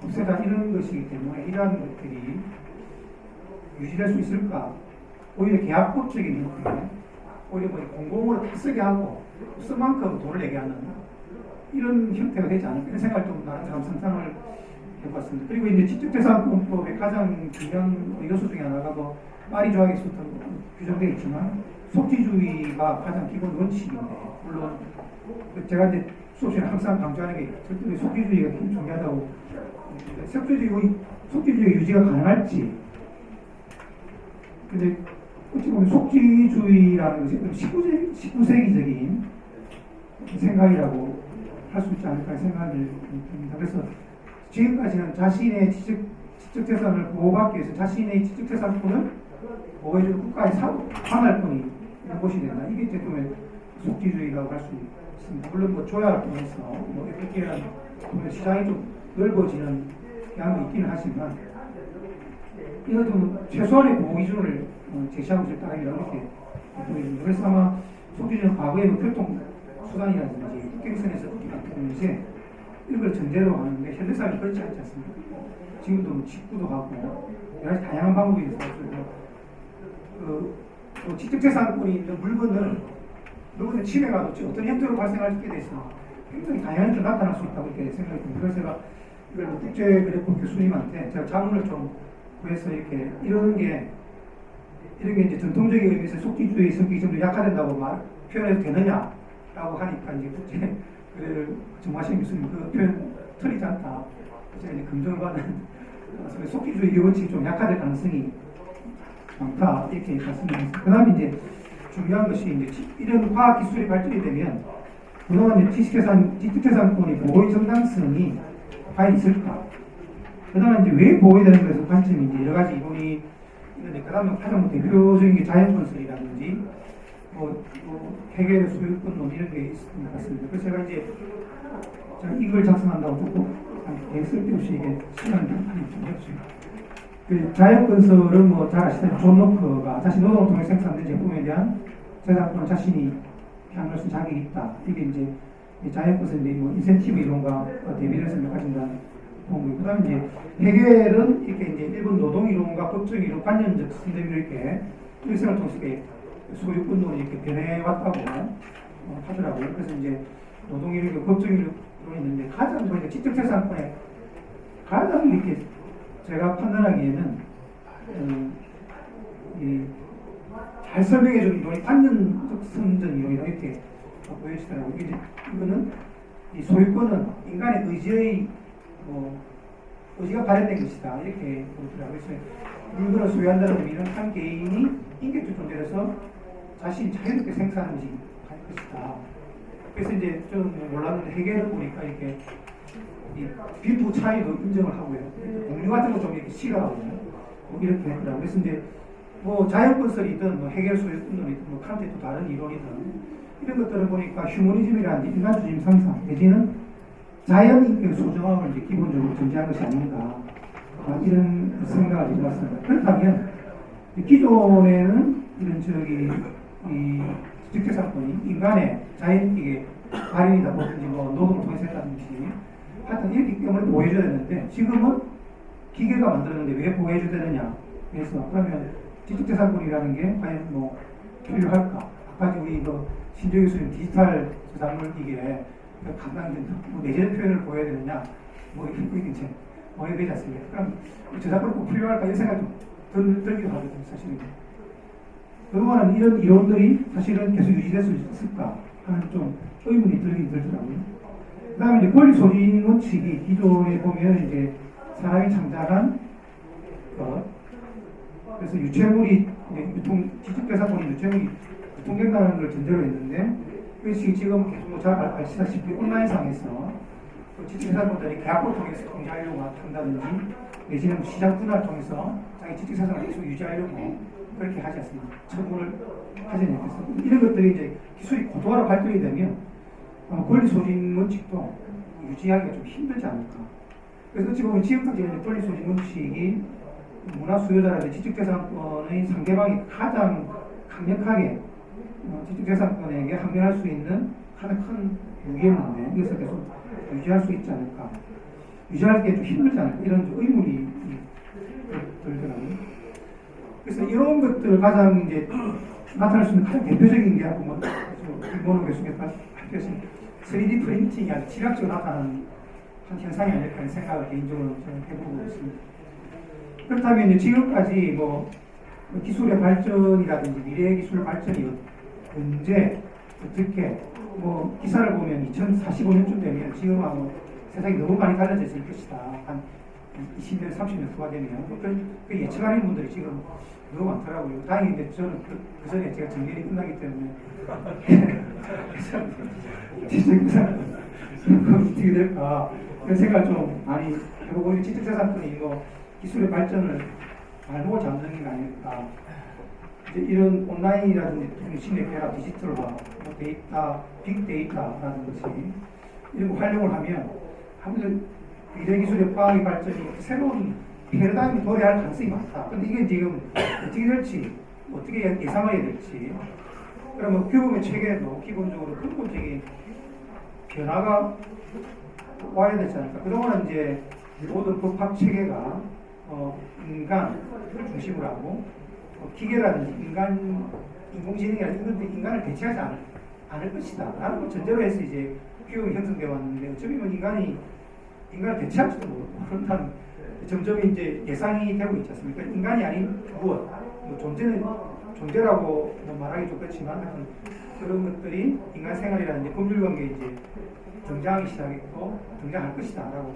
C: 없애자 이런 것이기 때문에 이러한 것들이 유지될 수 있을까? 오히려 계약법적인 형태, 오히려 뭐 공공으로 다 쓰게 하고 쓴 만큼 돈을 내게 하는 이런 형태가 되지 않을까 이런 생각을 좀 나름 상상을 해봤습니다. 그리고 이제 지적재산권법의 가장 중요한 요소 중에 하나가 뭐 파리 조약에서도 규정되어 있지만 속지주의가 가장 기본 원칙인데 물론 제가 이제 수업시에 항상 강조하는 게 절대 속지주의가 중요하다고 속지주의 유지가 가능할지 근데 어찌 보면 속지주의라는 것이 19세기적인 생각이라고 할 수 있지 않을까 생각을 듭니다. 그래서 지금까지는 자신의 지적재산을 보호받기 위해서 자신의 지적재산권을 보호해주는 국가의 관할권이 있는 것이 된다. 이게 이제 좀 속지주의라고 할 수 있습니다. 물론 뭐 조약을 통해서 뭐 FTA라는 시장이 좀 넓어지는 경향도 있기는 하지만 이거 좀 최소한의 보호 기준을 제시하고 있다라고 이렇게 보입니다. 그래서 아마 속지주의는 과거에 교통수단이라든지 국경선에서 같은 것에 이런 걸 전제로 하는데 현대사회는 그렇지 않지 않습니까? 지금도 뭐 직구도 하고 여러 가지 다양한 방법이 있어서 지적재산권이 있는 물건을 침해가 어떤 형태로 발생할 수 있게 돼서 굉장히 다양하게 좀 나타날 수 있다고 이렇게 생각이 듭니다. 그래서 제가 이걸 국제그래프 교수님한테 제가 자문을 좀 구해서 이렇게 이런 게 이제 전통적인 의미에서 속지주의 성격이 좀 더 약화된다고 표현해도 되느냐라고 하니까 이제 국제그래프를 정하신 교수님 그 표현 틀리지 않다. 제가 이제 긍정을 받는 속지주의 원칙이 좀 약화될 가능성이 많다 이렇게 말씀드렸습니다. 그다음에 이제 중요한 것이 이제 이런 과학 기술이 발전이 되면 그동안 지적재산권의 보호의 정당성이 과연 있을까? 그 다음에 이제 왜 보호해야 되는 것에서 관점이 이제 여러 가지 이론이 있는데, 그 다음에 가장 대표적인 게 자연건설이라든지, 해결의 소유권론 이런 게 있는 것 같습니다. 그래서 제가 이제 이걸 작성한다고 조금 쓸데없이 이게 시간을 많이 좀 했어요. 그 자연건설은 뭐 잘 아시다시피 존 로커가 자신 노동을 통해 생산된 제품에 대한 저작권을 자신이 향할 수 자격이 있다. 이게 이제 자연건설인데 뭐 인센티브 이론과 대비를 가진다는 거고요. 그 다음에 이제 해겔은 이렇게 이제 일본 노동 이론과 법정 이론 관념적 선생님을 이렇게 일생을 통해서 이렇게 소유권론이 이렇게 변해왔다고 하더라고요. 그래서 이제 노동 이론, 법정 이론이 있는데 가장 보니까 지적재산권에 가장 이렇게 제가 판단하기에는 잘 설명해준 이론이 관념적 선전 이론이라 이렇게 보여지더라고요. 이거는 이 소유권은 인간의 의지의 의지가 발현된 것이다 이렇게 보더라고요. 그래서 물건을 소유한다는 의미는 한 개인이 인격적 존재로서 자신이 자유롭게 생산하는 것이 할 것이다. 그래서 이제 좀 몰랐는데 해결을 보니까 이렇게 이 빈부 차이도 인정을 하고요. 공유 같은 거 좀 이렇게 싫어하고 뭐 이렇게 했더라고요. 그래서 이제 뭐 자연건설이든 뭐 해결 소유권이든 뭐 칸트의 또 다른 이론이든 이런 것들을 보니까 휴머니즘이라는 인간주의 상상 내지는 자연인격의 소중함을 이제 기본적으로 전제한 것이 아닌가 이런 생각을 해봤습니다. 그렇다면 기존에는 이런 이 지적재산권이 인간의 자연인격의 발현이다 보든지 뭐 노동을 통해서 했다든지 하여튼 이렇기 때문에 보호해줘야 되는데 지금은 기계가 만들었는데 왜 보호해줘야 되느냐 그래서 그러면 지적재산권이라는 게 과연 뭐 필요할까? 아까 우리 신조 교수님 디지털 저작물 이게 간단히 뭐 내재적 표현을 보여야 되느냐 뭐 이게 이제 뭐해야 되지 않습니까? 그럼 저작권이 꼭 필요할까 이런 생각이 좀 들기도 하거든요. 사실은 그동안은 이런 이론들이 사실은 계속 유지될 수 있을까 하는 좀 의문이 들긴 들더라고요. 그 다음에 이제 권리 소진 원칙이 기존에 보면 이제 사람이 창작한 것 그래서 유체물이 지적재산권이 유체물이 유통된다는 걸 전제로 했는데 그것이 지금 계속 잘 아시다시피 온라인상에서 지적재산권들이 계약을 통해서 통제하려고 한다든지 내지는 시장 분할을 통해서 자기 지적재산을 계속 유지하려고 그렇게 하지 않습니까? 처분을 하지 않겠어. 이런 것들이 이제 기술이 고도화로 발전이 되면 권리 소진 원칙도 유지하기가 좀 힘들지 않을까. 그래서 어찌 보면 지금까지는 권리 소진 원칙이 문화 수요자라든지 지적재산권의 상대방이 가장 강력하게 지적재산권에게 항변할 수 있는 하나의 큰 무기였는데 이것을 계속 유지할 수 있지 않을까. 유지할 게 좀 힘들지 않을까. 이런 의문이 들더라고요. 그래서 이런 것들 가장 이제 나타날 수 있는 가장 대표적인 게 아까 뭐 김건호 교수님께 발표하신 3D 프린팅이 아주 지략적으로 나타나는 한 현상이 아닐까 하는 생각을 개인적으로 저는 해보고 있습니다. 그렇다면 이제 지금까지 뭐 기술의 발전이라든지 미래의 기술 발전이 언제 어떻게 뭐 기사를 보면 2045년쯤 되면 지금하고 세상이 너무 많이 달라져 있을 것이다. 한 20년, 30년 후가 되면 그 예측하는 분들이 지금 너무 많더라고요. 다행인데 저는 그 전에 제가 정년이 끝나기 때문에 어떻게 될까 그런 생각을 좀 많이 해보고 지적재산권이 이거 기술의 발전을 발목을 잡는 게 아닐까. 이제 이런 온라인이라든지 통신의 결합, 디지털화, 뭐 데이터, 빅데이터라든지 이런 거 활용을 하면 아무래도 미래기술의 과학의 발전이 새로운 패러다임이 도래할 가능성이 많다. 그런데 이게 지금 어떻게 될지, 어떻게 예상을 해야 될지. 그러면 교육의 체계도 기본적으로 근본적인 변화가 와야 되지 않을까. 그동안은 이제 모든 법학 체계가 인간을 중심으로 하고 기계라든지 인공지능이라든지 이런 것들이 인간을 대체하지 않을 것이다. 라는 걸 전제로 해서 이제 교육이 형성되어 왔는데 어차피 뭐 인간을 대체할지도 모른다는 점점 이제 예상이 되고 있지 않습니까? 인간이 아닌 무엇, 뭐 존재라고 말하기 좋겠지만 하여튼 그런 것들이 인간 생활이라든지 법률관계에 이제 등장하기 시작했고 등장할 것이다 라고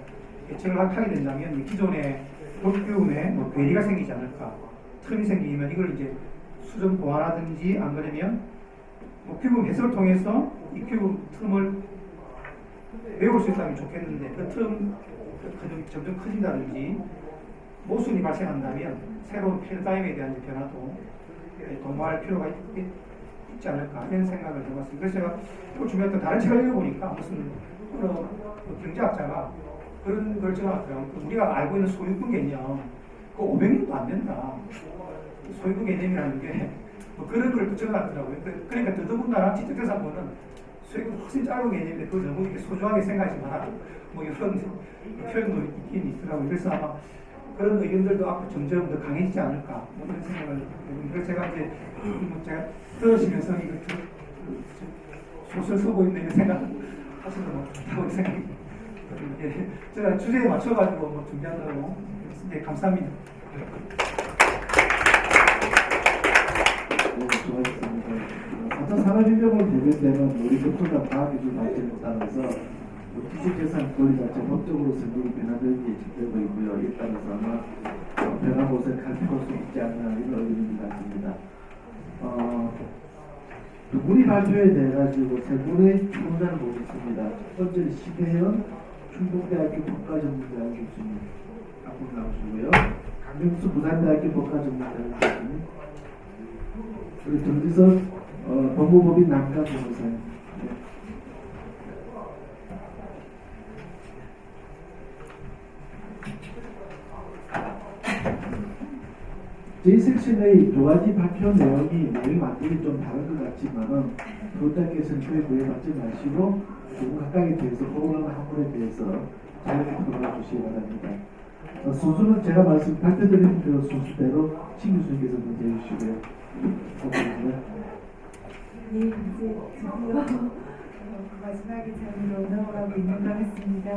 C: 예측을 하게 된다면 기존의 법규에 뭐 괴리가 생기지 않을까. 틈이 생기면 이걸 이제 수정 보완하든지 안 그러면 뭐 규범 해석을 통해서 이 규범 틈을 외울 수 있다면 좋겠는데 그 점점 커진다든지 모순이 발생한다면 새로운 패러다임에 대한 변화도 도모할 필요가 있지 않을까 이런 생각을 해봤습니다. 그래서 제가 이걸 준비할 때 다른 책을 읽어보니까 무슨 경제학자가 그런 걸 적어놨더라고요. 우리가 알고 있는 소유권 개념 그 500년도 안 된다. 소유권 개념이라는 게 뭐 그런 걸 또 적어놨더라고요. 그러니까 더더군다나 지적재산권은 소유권 훨씬 짧은 개념인데 그걸 너무 이렇게 소중하게 생각하지 마라. 뭐 이런 표현도 있긴 있더라고요. 그래서 아마 그런 의견들도 앞으로 점점 더 강해지지 않을까 뭐 이런 생각을 해봅니다. 그래서 제가 이제 제가 들으시면서 이거 소설 쓰고 있는 이런 생각 하시는 것 같다고 생각이 예, 제가 주제에 맞춰가지고 뭐 준비하도록 네, 감사합니다.
A: 네, 수고하셨습니다. 4차 산업혁명을 대변되는 우리 교통과 과학기술 발전에 따라서 지식재산 권리 자체 법적으로 성격이 변화되는 게 예측되고 있고요. 이에 따라서 아마 변화고서 갈피할 수 있지 않나 이런 의견이 같습니다. 두 분이 발표에 대해 가지고 세 분의 평가를 보겠습니다. 첫 번째는 심혜연 충북대학교 법과전문대학 교수님 앞으로 나오시고요. 강명수 부산대학교 법과전문대학 교수님, 그리고 정지석 법무법인 남가 변호사님. 제 섹션의 두 가지 발표 내용이 완전히 좀 다른 것 같지만은 교장께서는 표에 구애받지 마시고 조금 각각에 대해서 호응하는 학문에 대해서 자유롭게 돌아가 주시기 바랍니다. 순서는 제가 발표드린 그 순서대로 신 교수님께서 문제 해주시고요.
D: 네, 이제 드디어 마지막에 자리로 넘어가고 있는 것 같습니다.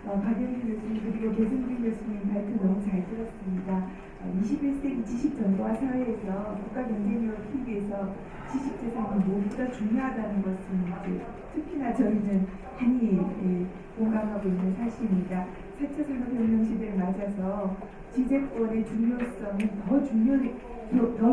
D: 박영민 교수님 그리고 계승균 교수님 발표 너무 잘 들었습니다. 21세기 지식정보화 사회에서 국가경쟁력을 키우기 위해서 지식재산이 무엇보다 중요하다는 것은 이제 특히나 저희는 한이 공감하고 있는 사실입니다. 4차 산업혁명 시대를 맞아서 지재권의 중요성이 더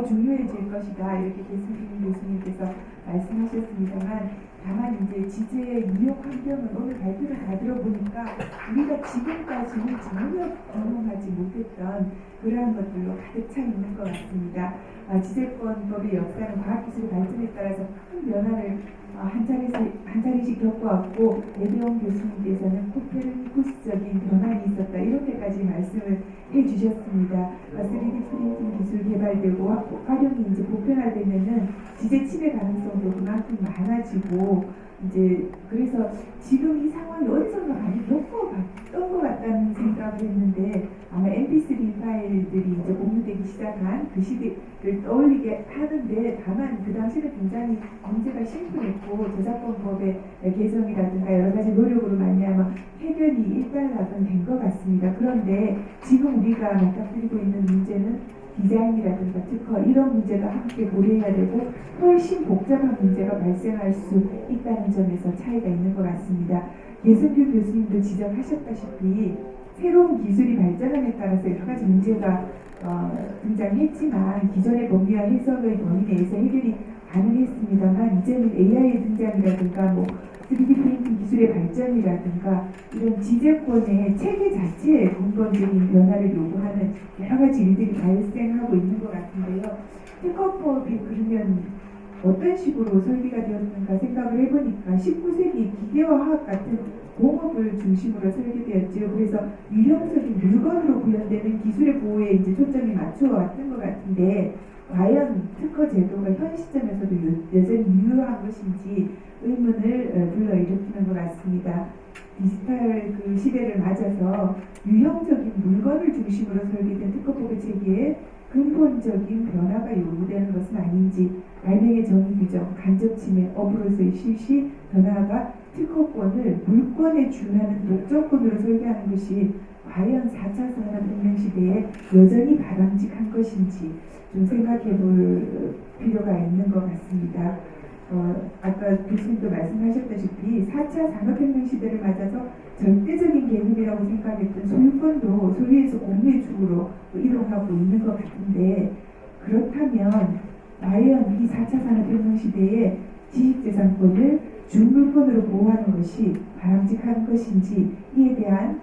D: 중요해질 것이다. 이렇게 계승균 교수님께서 말씀하셨습니다만 다만 이제 지재의 이용 환경은 오늘 발표를 다 들어보니까 우리가 지금까지는 전혀 경험하지 못했던 그러한 것들로 가득 차 있는 것 같습니다. 지재권법의 역사는 과학기술 발전에 따라서 큰 변화를 한 차례씩 겪어왔고 에드원 교수님께서는 코페르니쿠스적인 변환이 있었다 이런 데까지 말씀을 해주셨습니다. 3D 프린팅 기술 개발되고 활용이 이제 보편화되면은 지재 침해 가능성도 그만큼 많아지고 이제 그래서 지금 이 상황이 어디선가 많이 겪어봤던 것 같다는 생각을 했는데 아마 MP3 파일들이 이제 공유되기 시작한 그 시대를 떠올리게 하는데 다만 그 당시는 굉장히 문제가 심플했고 저작권법의 개정이라든가 여러 가지 노력으로 말미암아 해결이 일단락은 된 것 같습니다. 그런데 지금 우리가 맞닥뜨리고 있는 문제는 디자인이라든가 특허 이런 문제가 함께 고려해야 되고 훨씬 복잡한 문제가 발생할 수 있다는 점에서 차이가 있는 것 같습니다. 계승균 교수님도 지적하셨다시피 새로운 기술이 발전함에 따라서 여러 가지 문제가 등장했지만 기존의 법리와 해석의 원인에 의해서 해결이 가능했습니다만 이제는 AI의 등장이라든가 뭐 3D 프린팅 기술의 발전이라든가 이런 지재권의 체계 자체에 근본적인 변화를 요구하는 여러 가지 일들이 발생하고 있는 것 같은데요. 특허법이 그러면 어떤 식으로 설계가 되었는가 생각을 해보니까 19세기 기계와 화학 같은 공업을 중심으로 설계되었죠. 그래서 유형적인 물건으로 구현되는 기술의 보호에 이제 초점이 맞춰왔던 것 같은데 과연 특허 제도가 현 시점에서도 여전히 유효한 것인지 의문을 불러일으키는 것 같습니다. 디지털 그 시대를 맞아서 유형적인 물건을 중심으로 설계된 특허법의 체계에 근본적인 변화가 요구되는 것은 아닌지 발명의 정의 규정, 간접 침해, 업으로서의 실시, 더 나아가 특허권을 물권에 준하는 독점권으로 설계하는 것이 과연 4차 산업혁명 시대에 여전히 바람직한 것인지 좀 생각해 볼 필요가 있는 것 같습니다. 아까 교수님도 말씀하셨다시피 4차 산업혁명 시대를 맞아서 절대적인 개념이라고 생각했던 소유권도 소유에서 공유의 축으로 이동하고 있는 것 같은데 그렇다면 과연 이 4차 산업혁명 시대에 지식재산권을 중물권으로 보호하는 것이 바람직한 것인지 이에 대한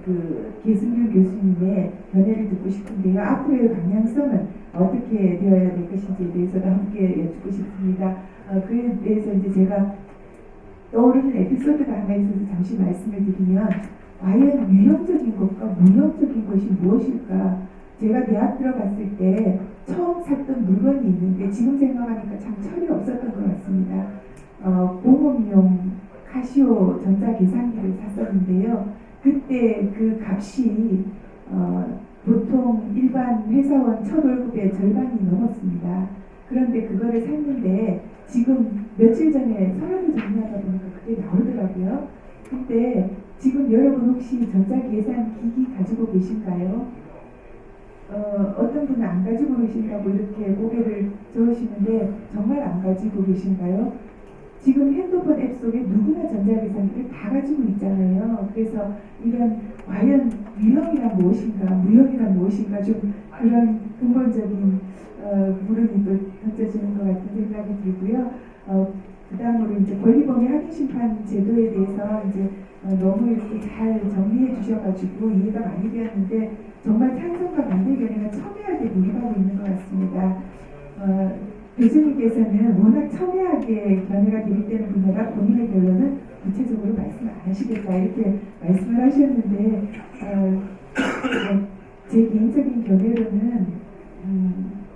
D: 그 계승규 교수님의 견해를 듣고 싶은데요. 앞으로의 방향성은 어떻게 되어야 될 것인지에 대해서도 함께 여쭙고 싶습니다. 그에 대해서 이제 제가 떠오르는 에피소드가 하나 있어서 잠시 말씀을 드리면, 과연 유형적인 것과 무형적인 것이 무엇일까? 제가 대학 들어갔을 때 처음 샀던 물건이 있는데 지금 생각하니까 참 철이 없었던 것 같습니다. 공업용 카시오 전자계산기를 샀었는데요. 그때 그 값이 보통 일반 회사원 첫 월급의 절반이 넘었습니다. 그런데 그거를 샀는데 지금 며칠 전에 서랍을 정리하다 보니까 그게 나오더라고요. 근데 지금 여러분 혹시 전자계산기기 가지고 계신가요? 어떤 분은 안 가지고 계신다고 이렇게 고개를 저으시는데 정말 안 가지고 계신가요? 지금 핸드폰 앱 속에 누구나 전자계산기를 다 가지고 있잖아요. 그래서 이런 과연 유형이란 무엇인가, 무형이란 무엇인가, 좀 그런 근본적인 물음이 또 던져지는 것 같은 생각이 들고요. 그 다음으로 이제 권리범위 확인심판 제도에 대해서 이제 너무 이렇게 잘 정리해 주셔가지고 이해가 많이 되었는데, 정말 찬성과 반대 견해가 첨예하게 몰입하고 있는 것 같습니다. 교수님께서는 워낙 첨예하게 견해가 대립되는 분야라 본인의 결론은 구체적으로 말씀 안 하시겠다 이렇게 말씀을 하셨는데, 제 개인적인 견해로는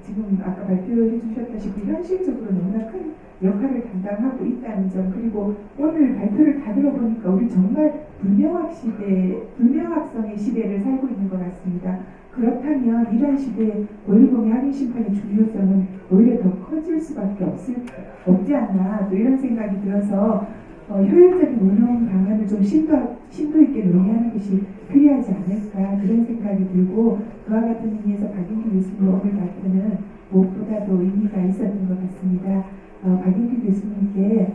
D: 지금 아까 발표해 주셨다시피 현실적으로 너무나 큰 역할을 담당하고 있다는 점, 그리고 오늘 발표를 다 들어보니까 우리 정말 불명확성의 시대를 살고 있는 것 같습니다. 그렇다면 이러한 시대에 권리범위 확인 심판의 중요성은 오히려 더 커질 수밖에 없지 않나, 또 이런 생각이 들어서 효율적인 운영 방안을 좀 심도 있게 논의하는 것이 필요하지 않을까, 그런 생각이 들고, 그와 같은 의미에서 박인규 교수님 오늘 발표는 무엇보다도 의미가 있었던 것 같습니다. 박인규 교수님께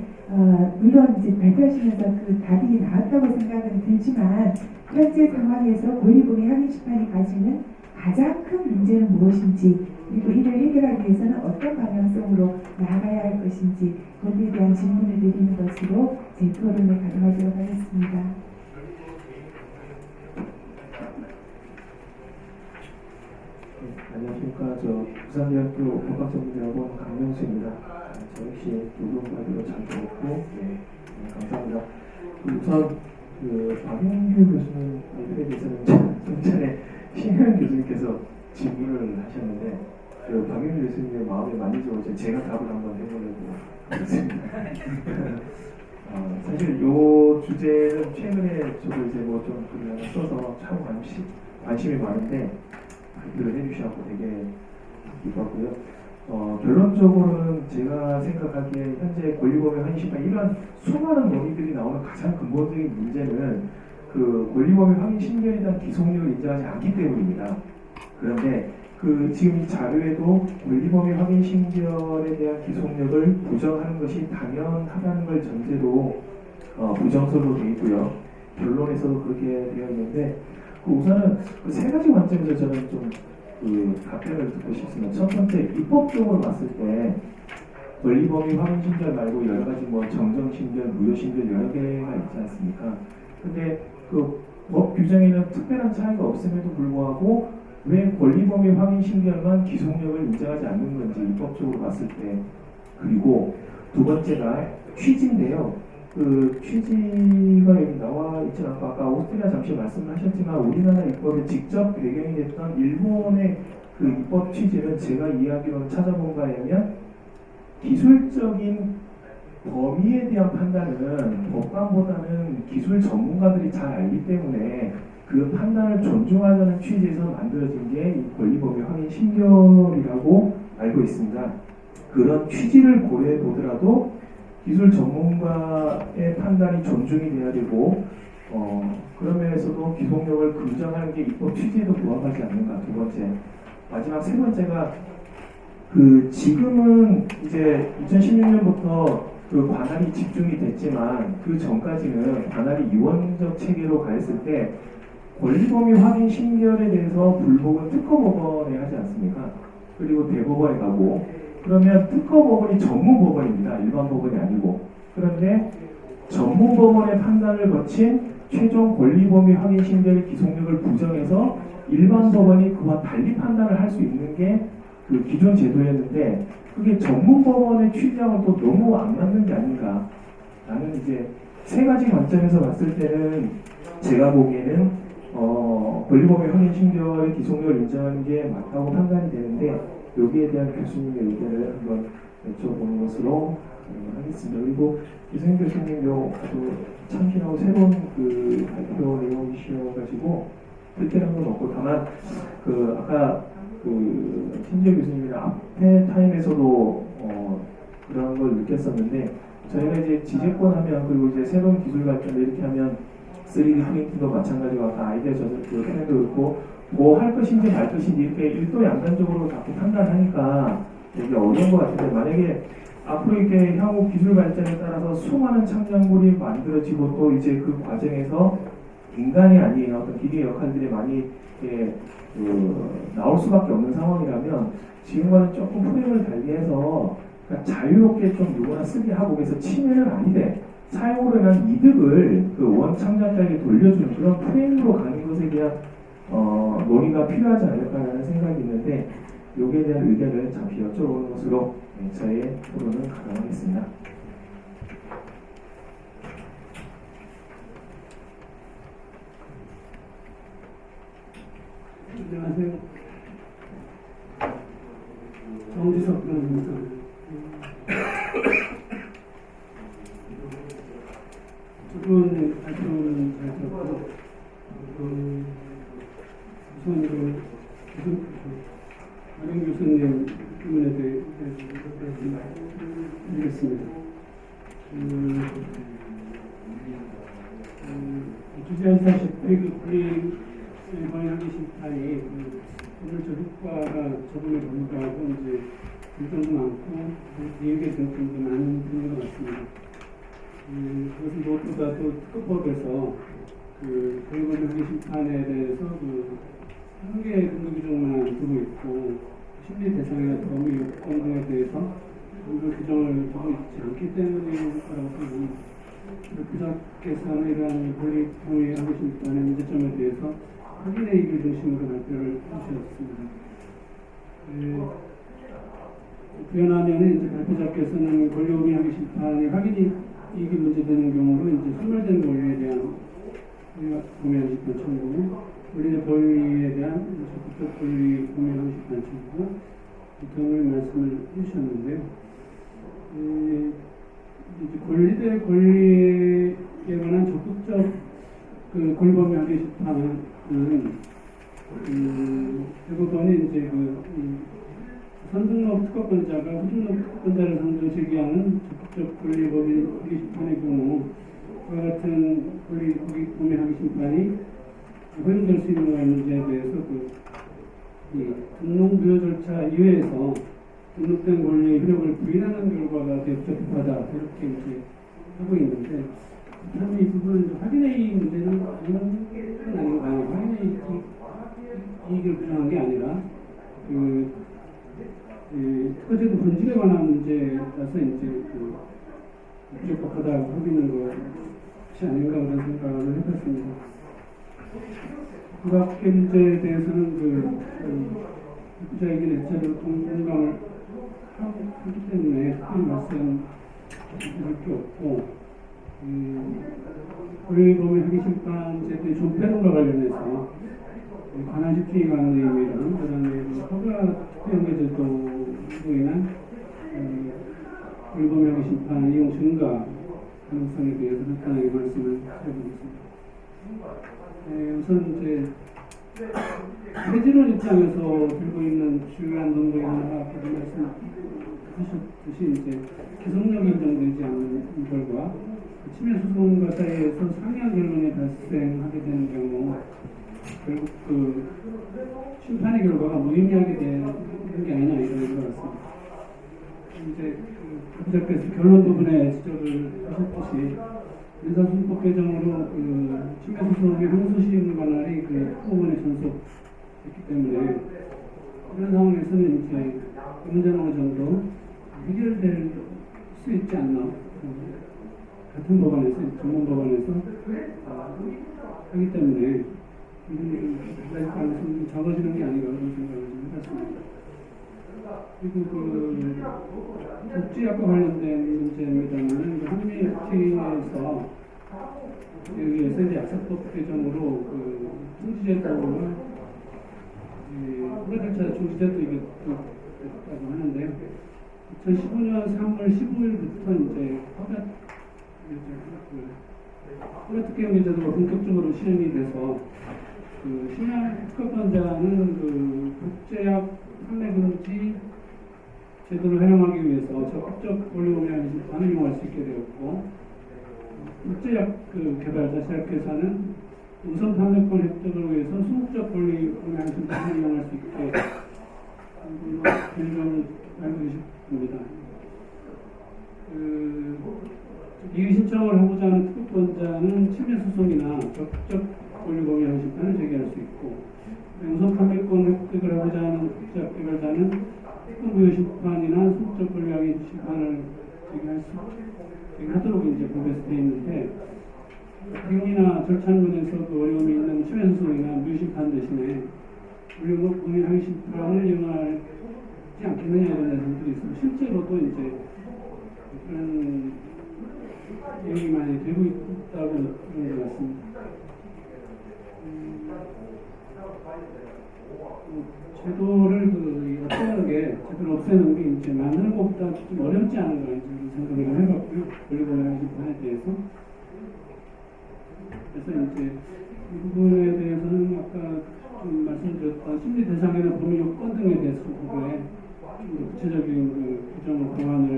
D: 물론 이제 발표하시면서 그 답이 나왔다고 생각은 들지만, 현재 상황에서 권리범위 확인 심판이 가지는 가장 큰 문제는 무엇인지, 그리고 이를 해결하기 위해서는 어떤 방향성으로 나아가야 할 것인지, 거기에 대한 질문을 드리는 것으로 제 토론을 가져가도록 하겠습니다.
A: 안녕하십니까. 저 부산대학교 법학전문대학원 강명수입니다. 저 역시 녹음 발표를 잘 들었고, 감사합니다. 우선 박인규 교수님 발표에 대해서는 좀 전에 신현 교수님께서 질문을 하셨는데, 박인규 교수님의 마음에 많이 좋아서 제가 답을 한번 해보려고 하겠습니다. 사실 이 주제는 최근에 저도 이제 뭐 좀 글을 하나 써서 참 관심이 많은데 발표를 해주셔서 되게 기뻤고요. 결론적으로는 제가 생각하기에 현재 권리범위 확인 심판 이러한 수많은 논의들이 나오는 가장 근본적인 문제는 그 권리범위 확인 심판에 대한 기속력을 인정하지 않기 때문입니다. 그런데 지금 이 자료에도 권리범위 확인 심결에 대한 기속력을 부정하는 것이 당연하다는 걸 전제로 부정설로 되어 있고요. 결론에서도 그렇게 되어 있는데, 우선은 그 세 가지 관점에서 저는 좀 답변을 듣고 싶습니다. 첫 번째, 입법적으로 봤을 때 권리범위 확인 심결 말고 여러 가지 뭐 정정 심결, 무효 심결 여러 개가 있지 않습니까? 근데 그 법 규정에는 특별한 차이가 없음에도 불구하고 왜 권리범위 확인 심결만 기속력을 인정하지 않는 건지 입법적으로 봤을 때. 그리고 두 번째가 취지인데요. 그 취지가 여기 나와 있지 않고, 아까 오스트리아 잠시 말씀하셨지만 우리나라 입법에 직접 배경이 됐던 일본의 그 입법 취지는 제가 이야기로 찾아본 바에 의하면 기술적인 범위에 대한 판단은 법관보다는 기술 전문가들이 잘 알기 때문에 그 판단을 존중하자는 취지에서 만들어진 게 이 권리범위 확인 심결이라고 알고 있습니다. 그런 취지를 고려해 보더라도 기술 전문가의 판단이 존중이 돼야 되고, 그런 면에서도 기속력을 긍정하는 게 입법 취지에도 부합하지 않는가. 두 번째, 마지막 세 번째가 지금은 이제 2016년부터 그 관할이 집중이 됐지만 그 전까지는 관할이 유언적 체계로 가했을 때 권리범위 확인 심결에 대해서 불복은 특허법원에 하지 않습니까? 그리고 대법원에 가고, 그러면 특허법원이 전문법원입니다. 일반 법원이 아니고. 그런데 전문법원의 판단을 거친
E: 최종 권리범위 확인 심결의 기속력을 부정해서 일반 법원이 그와 달리 판단을 할 수 있는 게 그 기존 제도였는데 그게 전문 법원의 취지하고 또 너무 안 맞는 게 아닌가. 나는 이제 세 가지 관점에서 봤을 때는 제가 보기에는 권리범위 확인 심결의 기속력을 인정하는 게 맞다고 판단이 되는데 여기에 대한 교수님의 의견을 한번 여쭤보는 것으로 하겠습니다. 그리고 이승현 교수님 그 참신하고 새로운 그 발표 내용이셔가지고 뜻대로는 건 없고 다만 그 아까 그 신지혁 교수님이랑 앞에 타임에서도 그런 걸 느꼈었는데 저희가 이제 지재권 하면 그리고 이제 새로운 기술 발전 이렇게 하면 3D 프린팅도 마찬가지고 아까 아이디어 저술 그 표현도 그렇고 뭐 할 것인지 말 것인지 이렇게 일도 양단적으로 자꾸 판단하니까 되게 어려운 것 같은데 만약에 앞으로 이렇게 향후 기술 발전에 따라서 수많은 창작물이 만들어지고 또 이제 그 과정에서 인간이 아닌 어떤 기계의 역할들이 많이 나올 수밖에 없는 상황이라면 지금과는 조금 프레임을 달리해서 그러니까 자유롭게 좀 누구나 쓰게 하고 그래서 침해는 아니되 사용으로 인한 이득을 그 원 창작자에게 돌려주는 그런 프레임으로 가는 것에 대한 논의가 필요하지 않을까라는 생각이 있는데 여기에 대한 의견을 잠시 여쭤보는 것으로 저의 토론을 가능하겠습니다.
F: 안녕하세요. 정지석 변호사입니다. 두 분 발표는 잘 들었고, 우선 아령 교수님 부분에 대해서 드리겠습니다. 주제하시다시피 우리 방향의 심판이 오늘 저 효과가 저번에 보니까하고 이제 불편도 많고 얘기에 대한 점도 많은 편인 것 같습니다. 그것은 무엇보다도 특허법에서 그 권리범위 심판에 대해서 그 한계의 근거 규정만 두고 있고 심리 대상의 범위 요건 등에 대해서 근거 규정을 두고 있지 않기 때문인 거라고 생각합니다. 교사께서는 이러한 권리범위 심판의 문제점에 대해서 확인의 이익을 중심으로 발표를 해주셨습니다. 구현하면 이제 발표자께서는 권리범위 심판이 확인이 이익이 문제되는 경우로 이제 소멸된 권리에 대한 범위 심판 청구, 권리의 권리에 대한 적극적 권리 범위 심판 청구 등을 말씀을 해주셨는데요. 이제 권리 대 권리에 관한 적극적 그 권리범위 심판은 대부분이 이제 선등록 특허권자가 후등록 특허권자를 상대로 제기하는 적극적 권리범위 심판의 경우 그와 같은 권리범위 심판이 허용될 수 있는 가 있는지에 대해서 등록 무효 절차 이외에서 등록된 권리의 효력을 부인하는 결과가 적법하다 이렇게 이제 하고 있는데 그럼 이 부분은 확인의 이익 문제는 아닌 거 아니에요. 확인의 이익을 부정한 게 아니라 특허제도 본질에 관한 문제라서 이제 적법하다고 하고 있는 것이 아닌가 그런 생각을 해봤습니다. 그 밖의 문제에 대해서는 학자에게 대체로 공감을 하기 때문에 특별히 말씀드릴 게 없고 권리범위 심판제도의 존폐론과 관련해서 관할 집행에 관한 내용이랑 그다음에 허가 특별제도로 인한 권리범위 심판 이용 증가 가능성에 대해서 간단하게 말씀을 드려보겠습니다. 우선 이제 해지론 입장에서 들고 있는 주요한 논거에 하나가 아까 말씀하셨듯이 이제 기속력이 인정되지 않는 결과 침해 소송과 사이에서 상이한 결론이 발생하게 되는 경우 결국 그 심판의 결과가 무의미하게 되는 게 아니냐 이런 것 같습니다. 이제 부작께서 결론 부분에 지적을 하셨듯이 민사소송법 개정으로 침해 소송의 항소심 관할이 법원에 전속됐기 때문에 이런 상황에서는 이제 이 문제는 어느 정도 해결될 수 있지 않나. 같은 법원에서 전문 법원에서 하기 때문에 달라질 가능성이 적어지는 게 아닌가 그런 생각을 좀 해봤습니다. 그리고 복지학과 관련된 문제입니다만 한미FTA에서 여기에서 이제 약사법 개정으로 중지제도를 후레들차 중지제도 이게 됐다고 하는데요. 2015년 3월 15일부터 이제 허가특혜용제도가 본격적으로 시행이 돼서 신약 특허권자는 국제약 판매 금지 제도를 활용하기 위해서 적극적 권리공유하는 심판을 이용할 수 있게 되었고, 국제약 개발자 제약회사는 우선 판매권 획득을 위해서 소극적 권리공유하는 심판을 이용할 수 있게 된 점을 알고 계실 겁니다. 이의 신청을 하고자 하는 특허권자는 침해 소송이나 적극적 권리공유하는 심판을 제기할 수 있고, 우선 판매권 획득을 하고자 하는 국제약 개발자는 특허무효 심판이나 소극적 권리공유 심판을 제기하도록 이제 법에서 되어 있는데, 비용이나 절차면에서 어려움이 있는 침해 소송이나 무효 심판 대신에 권리공유하기 심판을 이용하지 않겠느냐 이런 말씀들이 있습니다. 실제로도 이제 그런 얘기 많이 되고 있다고 그런 것 같습니다. 제도를 어떻게 제도를 없애는 게 이제 만드는 것보다 좀 어렵지 않은가 이런 생각을 해봤고요. 권리공유하기 심판에 대해서. 그래서 이제 이 부분에 대해서는 아까 좀 말씀드렸던 심리 대상이나 범위 요건 등에 대해서 그거에 좀 더 구체적인 규정을 보완을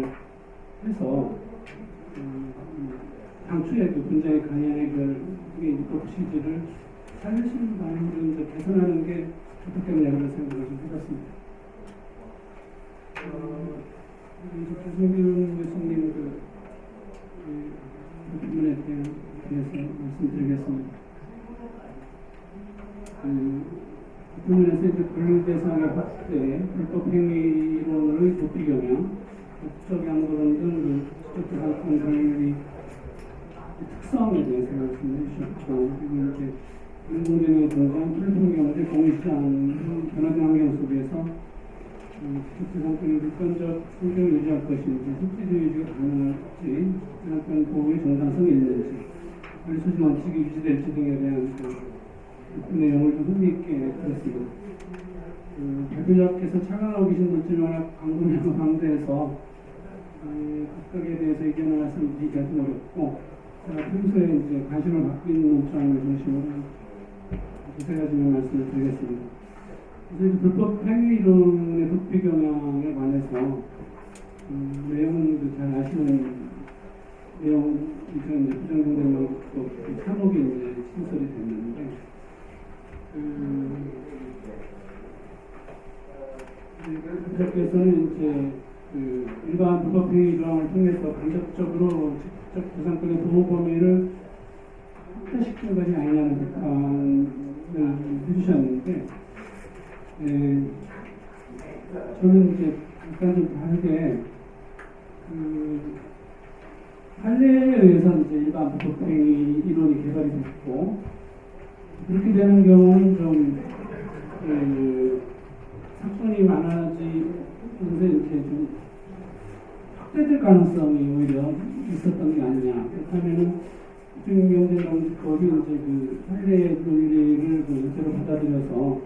F: 해서 당초에 분쟁의 간이한 해결의 입법 취지를 살리신 방향으로 이제 개선하는 게 좋겠냐 그런 생각을 좀 해봤습니다. 조성균 교수님 그 부분에 대해서 말씀드리겠습니다. 그 부분에서 이제 권리 대상의 확대, 불법 행위론의 도피 경영, 법적 양도론 등 지적재산권 권리 특성에 대해서 말씀해 주셨고, 그리고 이제 인공지능의 등장, 플랫폼 경제, 공유시장, 변화된 환경 속에서 지적재산권의 객관적 성격을 유지할 것인지, 실질적 유지가 가능할지, 재산권 보호의 정당성이 있는지, 권리 소지 원칙이 유지될지 등에 대한 그 내용을 좀 흥미있게 들었습니다. 발표자께서 차관하고 계신 분들이 방송량을 방대해서 각각에 대해서 의견을 말씀드리기가 좀 어렵고, 제가 평소에 이제 관심을 갖고 있는 논점을 중심으로 두세 가지만 말씀을 드리겠습니다. 그래서 불법 행위론의 도피 경향에 관해서 내용은 잘 아시는 내용, 이제 부정정된 것도 사목이 이제 신설이 됐는데, 부장께서는 이제 일반 불법 행위 조항을 통해서 간접적으로 직접 재산권의 보호 범위를 확대시킨 것이 아니냐는 비판을 해주셨는데, 저는 이제 약간 좀 다르게 판례에 의해서 이제 일반 불법 행위 이론이 개발이 됐고, 그렇게 되는 경우는 좀 사건이 많아지면서 이렇게 좀 확대될 가능성이 오히려 있었던 게 아니냐. 그렇다면은 중경제정법이 이제 그 판례의 논리를 그대로 받아들여서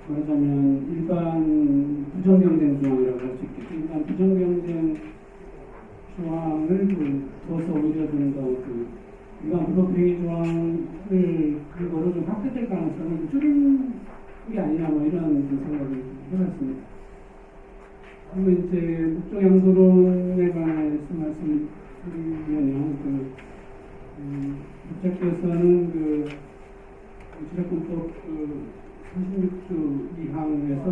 F: 말하자면 일반 부정경쟁 조항이라고 할 수 있겠죠. 일반 부정경쟁 조항을 두어서 오히려 좀 더 일반 불법행위 조항을 근거로 좀 확대될 가능성을 줄인 게 아니냐 뭐 이런 생각을 해봤습니다. 그리고 이제 목적 양도론에 관해서 말씀드리면요, 법자께서는 지적권법 46조 2항에서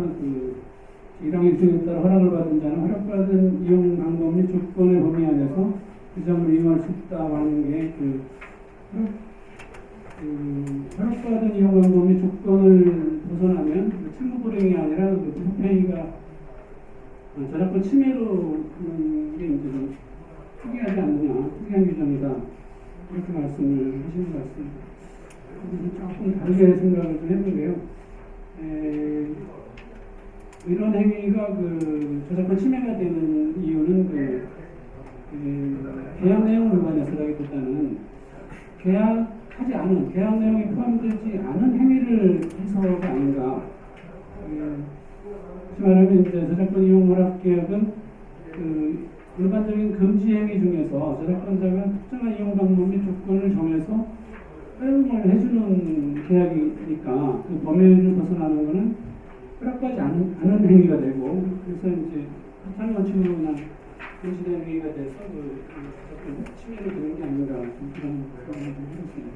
F: 1항 1조에 따라 허락을 받은 자는 허락받은 이용 방법 및 조건의 범위 안에서 그 점을 이용할 수 있다고 하는 게 허락받은 이용 방법 및 조건을 벗어나면 책무 불이행이 아니라 불법행위가 저작권 침해로 그런 게 이제 좀 특이하지 않느냐, 특이한 규정이다 이렇게 말씀을 하시는 것 같습니다. 그래서 조금 다르게 생각을 좀 했는데요. 이런 행위가 저작권 침해가 되는 이유는 계약 내용 위반에서라기보다는 계약하지 않은, 계약 내용이 포함되지 않은 행위를 해서가 아닌가. 다시 말하면 이제 저작권 이용 허락 계약은 일반적인 금지 행위 중에서 저작권자가 특정한 이용 방법 및 조건을 정해서 허용을 해주는 계약이니까 그 범위를 벗어나는 것은 허락하지 않은 행위가 되고, 그래서 이제 협상 원칙으로나 금지된 행위가 돼서 저작권 침해를 되는 게 아닌가 그런 생각을 해봤습니다.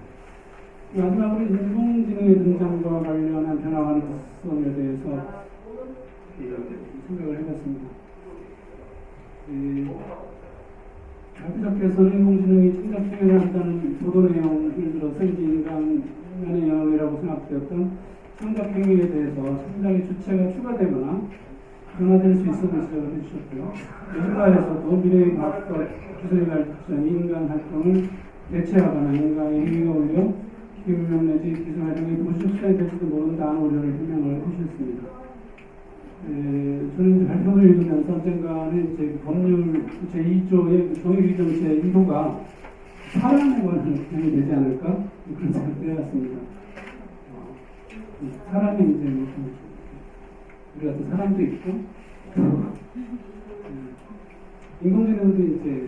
F: 마지막으로 인공지능의 등장과 관련한 변화 가능성에 대해서 생각을 해봤습니다. 발표자께서는 인공지능이 창작 행위를 한다는 보도 내용을 들어서 이제 인간의 영역이라고 생각되었던 창작 행위에 대해서 창작의 주체가 추가되거나 변화될 수 있음을 지적을 해주셨고요. 연가에서도 미래의 과학과 기술이 발전 인간 활동을 대체하거나 인간의 행위가 오히려 기후명 내지 기술 활동이 부수적이 될지도 모른다는 우려를 표명을 해주셨습니다. 저는 이제 발표를 읽으면서 언젠가는 이제 법률 제2조의 정의규정 제1호가 사람에 관한 규정이 되지 않을까 그런 생각을 해봤습니다. 사람이 이제 우리가 또 사람도 있고 인공지능도 이제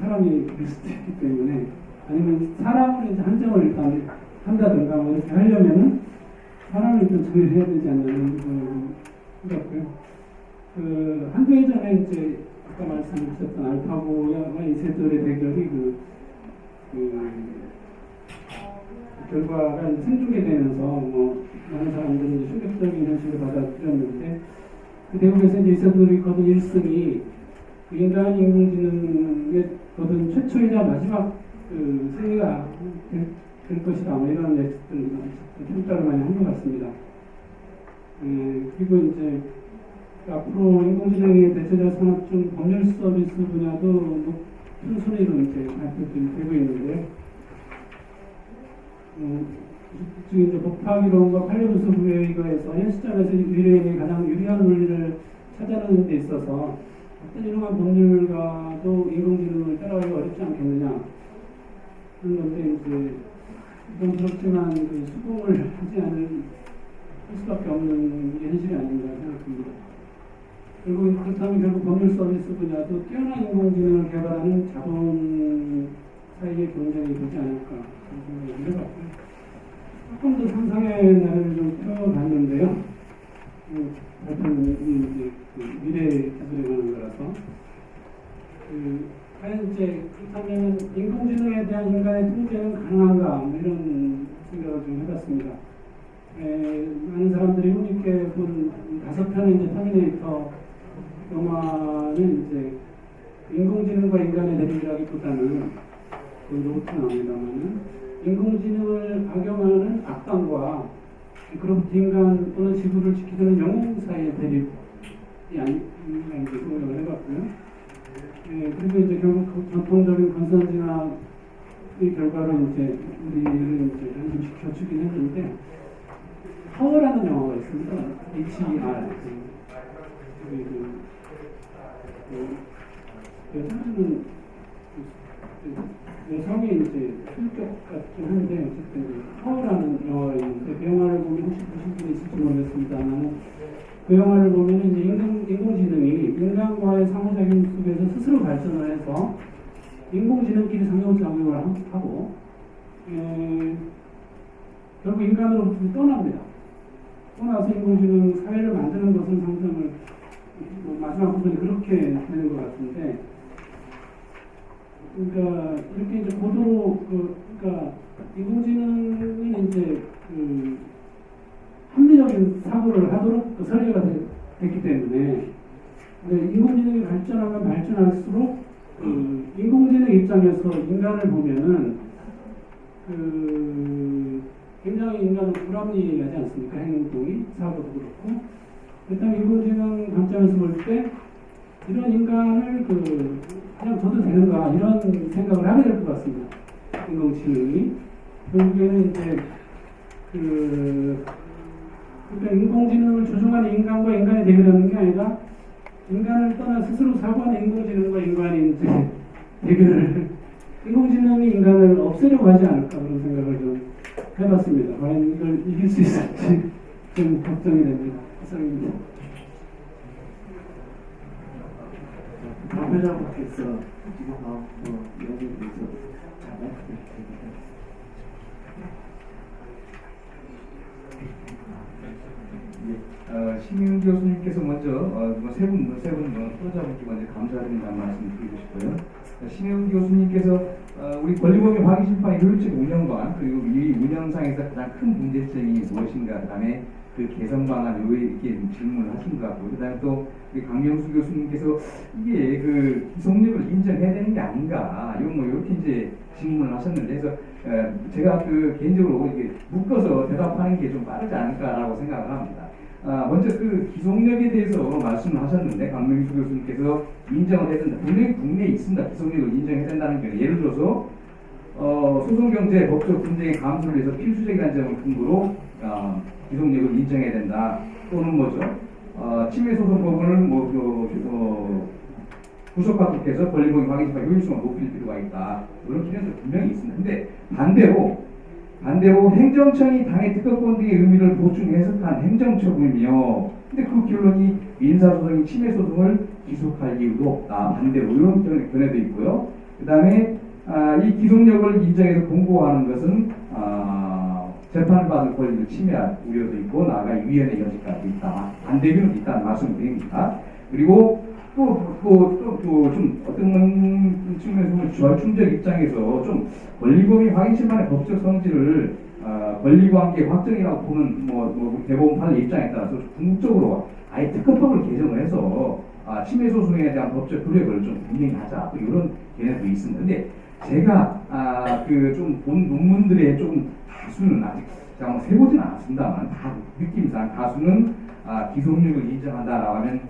F: 사람이 그럴 수도 있기 때문에 아니면 사람으로 이제 한정을 일단 한다든가 뭐 이렇게 하려면은 사람을 일단 정의를 해야 되지 않나 같고요. 한두 해 전에 이제 아까 말씀하셨던 알파고와 이세돌의 대결이 결과가 생중계되면서 뭐 많은 사람들이 이제 충격적인 현실을 받아들였는데 그 대국에서 이제 이세돌이 거둔 1승이 인간 인공지능에 거둔 최초이자 마지막 승리가 될 것이다. 뭐 이런 예측들 평가를 많이 한 것 같습니다. 그리고 이제 앞으로 인공지능의 대체자 산업 중 법률 서비스 분야도 높은 순위로 이제 발표들이 되고 있는데요. 지금 이제 법학 이론과 판례부수 부에 의거해서 현 시점에서 의뢰인이 가장 유리한 논리를 찾아내는 데 있어서 어떤 이러한 법률과도 인공지능을 따라가기 어렵지 않겠느냐 하는 건데 이제 좀 그렇지만 수긍을 하지 않을 할 수밖에 없는 게 현실이 아닌가 생각합니다. 그리고 그렇다면 결국 법률 서비스 분야도 뛰어난 인공지능을 개발하는 자본 사이의 경쟁이 되지 않을까 생각을 해봤고요. 조금 더 상상의 나래를 좀 펴봤는데요. 발표는 이제 미래 기술에 관한 거라서 과연 이제 그렇다면 인공지능에 대한 인간의 통제는 가능한가 뭐 이런 생각을 좀 해봤습니다. 많은 사람들이 흥미있게 본 5편의 이제 터미네이터 영화는 이제 인공지능과 인간의 대립이라기보다는 로봇 나옵니다만은 인공지능을 악용하는 악당과 그로부터 인간 또는 지구를 지키는 영웅 사이의 대립이 아닌가 이제 생각을 해봤고요. 그리고 이제 결국 전통적인 건선진화의 결과로 이제 우리를 이제 한숨 지켜주긴 했는데. 허라는 영화가 있습니다. HER. 여자는 여성의 이제 품격 같긴 한데 어쨌든 허라는 영화가 있는데 그 영화를 보면 혹시 보신 분이 있을지 모르겠습니다만 그 영화를 보면 이제 인공지능이 인간과의 상호작용 속에서 스스로 발전을 해서 인공지능끼리 상호작용을 하고 결국 인간으로부터 떠납니다. 떠나서 인공지능 사회를 만드는 것은 상상을 마지막 부분이 그렇게 되는 것 같은데, 그러니까 이렇게 이제 고도로 그러니까 인공지능은 이제 합리적인 사고를 하도록 설계가 됐기 때문에, 근데 인공지능이 발전하면 발전할수록 인공지능 입장에서 인간을 보면은 굉장히 인간은 불합리하지 않습니까? 행동이, 사고도 그렇고. 일단 인공지능 관점에서 볼 때 이런 인간을 그냥 둬도 되는가 이런 생각을 하게 될 것 같습니다. 인공지능이 결국에는 이제 그러니까 인공지능을 조종하는 인간과 인간이 대결하는 게 아니라 인간을 떠나 스스로 사고하는 인공지능과 인간이 이제 대결을 인공지능이 인간을 없애려고 하지 않을까 그런 생각을 좀 해봤습니다. 과연 이걸 이길 수 있을지 좀 걱정이 됩니다. 이상입니다.
A: 대표자분께서 지금 여기에 대해서 자막
B: 신윤 교수님께서 먼저 세분 소자분께 먼저 감사드린다는 말씀 드리고 싶고요. 신윤 교수님께서 우리 권리범위 확인 심판의 효율적 운영관 그리고 이 운영상에서 가장 큰 문제점이 무엇인가 그다음에 그 개선 방안 이렇게 질문을 하신 것 같고 그다음에 또 우리 강명수 교수님께서 이게 그 기속력을 인정해야 되는 게 아닌가 이렇게 이제 질문을 하셨는데 그래서 제가 개인적으로 이게 묶어서 대답하는 게 좀 빠르지 않을까라고 생각을 합니다. 먼저 그 기속력에 대해서 말씀을 하셨는데 강명수 교수님께서 인정을 해야 된다. 분명히 국내에 있습니다. 기속력을 인정해야 된다는 게 예를 들어서 소송경제 법적 분쟁의 감소를 위해서 필수적이라는 점을 근거로 기속력을 인정해야 된다. 또는 침해소송법원을 구속하도록해서 권리범위 확인과 효율성을 높일 필요가 있다. 이런 기능도 분명히 있습니다. 근데 반대로 행정청이 당의 특허권 등의 의미를 보충 해석한 행정처분이며 근데 그 결론이 민사소송이 침해소송을 기속할 이유도 없다. 반대로 이런 견해도 있고요. 그 다음에 이 기속력을 인정해서 공고하는 것은 재판을 받을 권리를 침해할 우려도 있고 나아가 위헌의 여지까지 있다. 반대견도 있다는 말씀을 드립니다. 그리고 좀 어떤 측면에서 절충적 입장에서 좀 권리범위 확인 심판의 법적 성질을 권리관계 확정이라고 보는 대법원 판례 입장에 따라서 궁극적으로 아예 특허법을 개정을 해서 침해소송에 대한 법적 구력을 좀 분명히 하자 이런 견해도 있습니다. 근데 제가 좀 본 논문들의 좀 다수는 아직 제가 세보지는 않았습니다만 다 느낌상 다수는 기속력을 인정한다라고 하면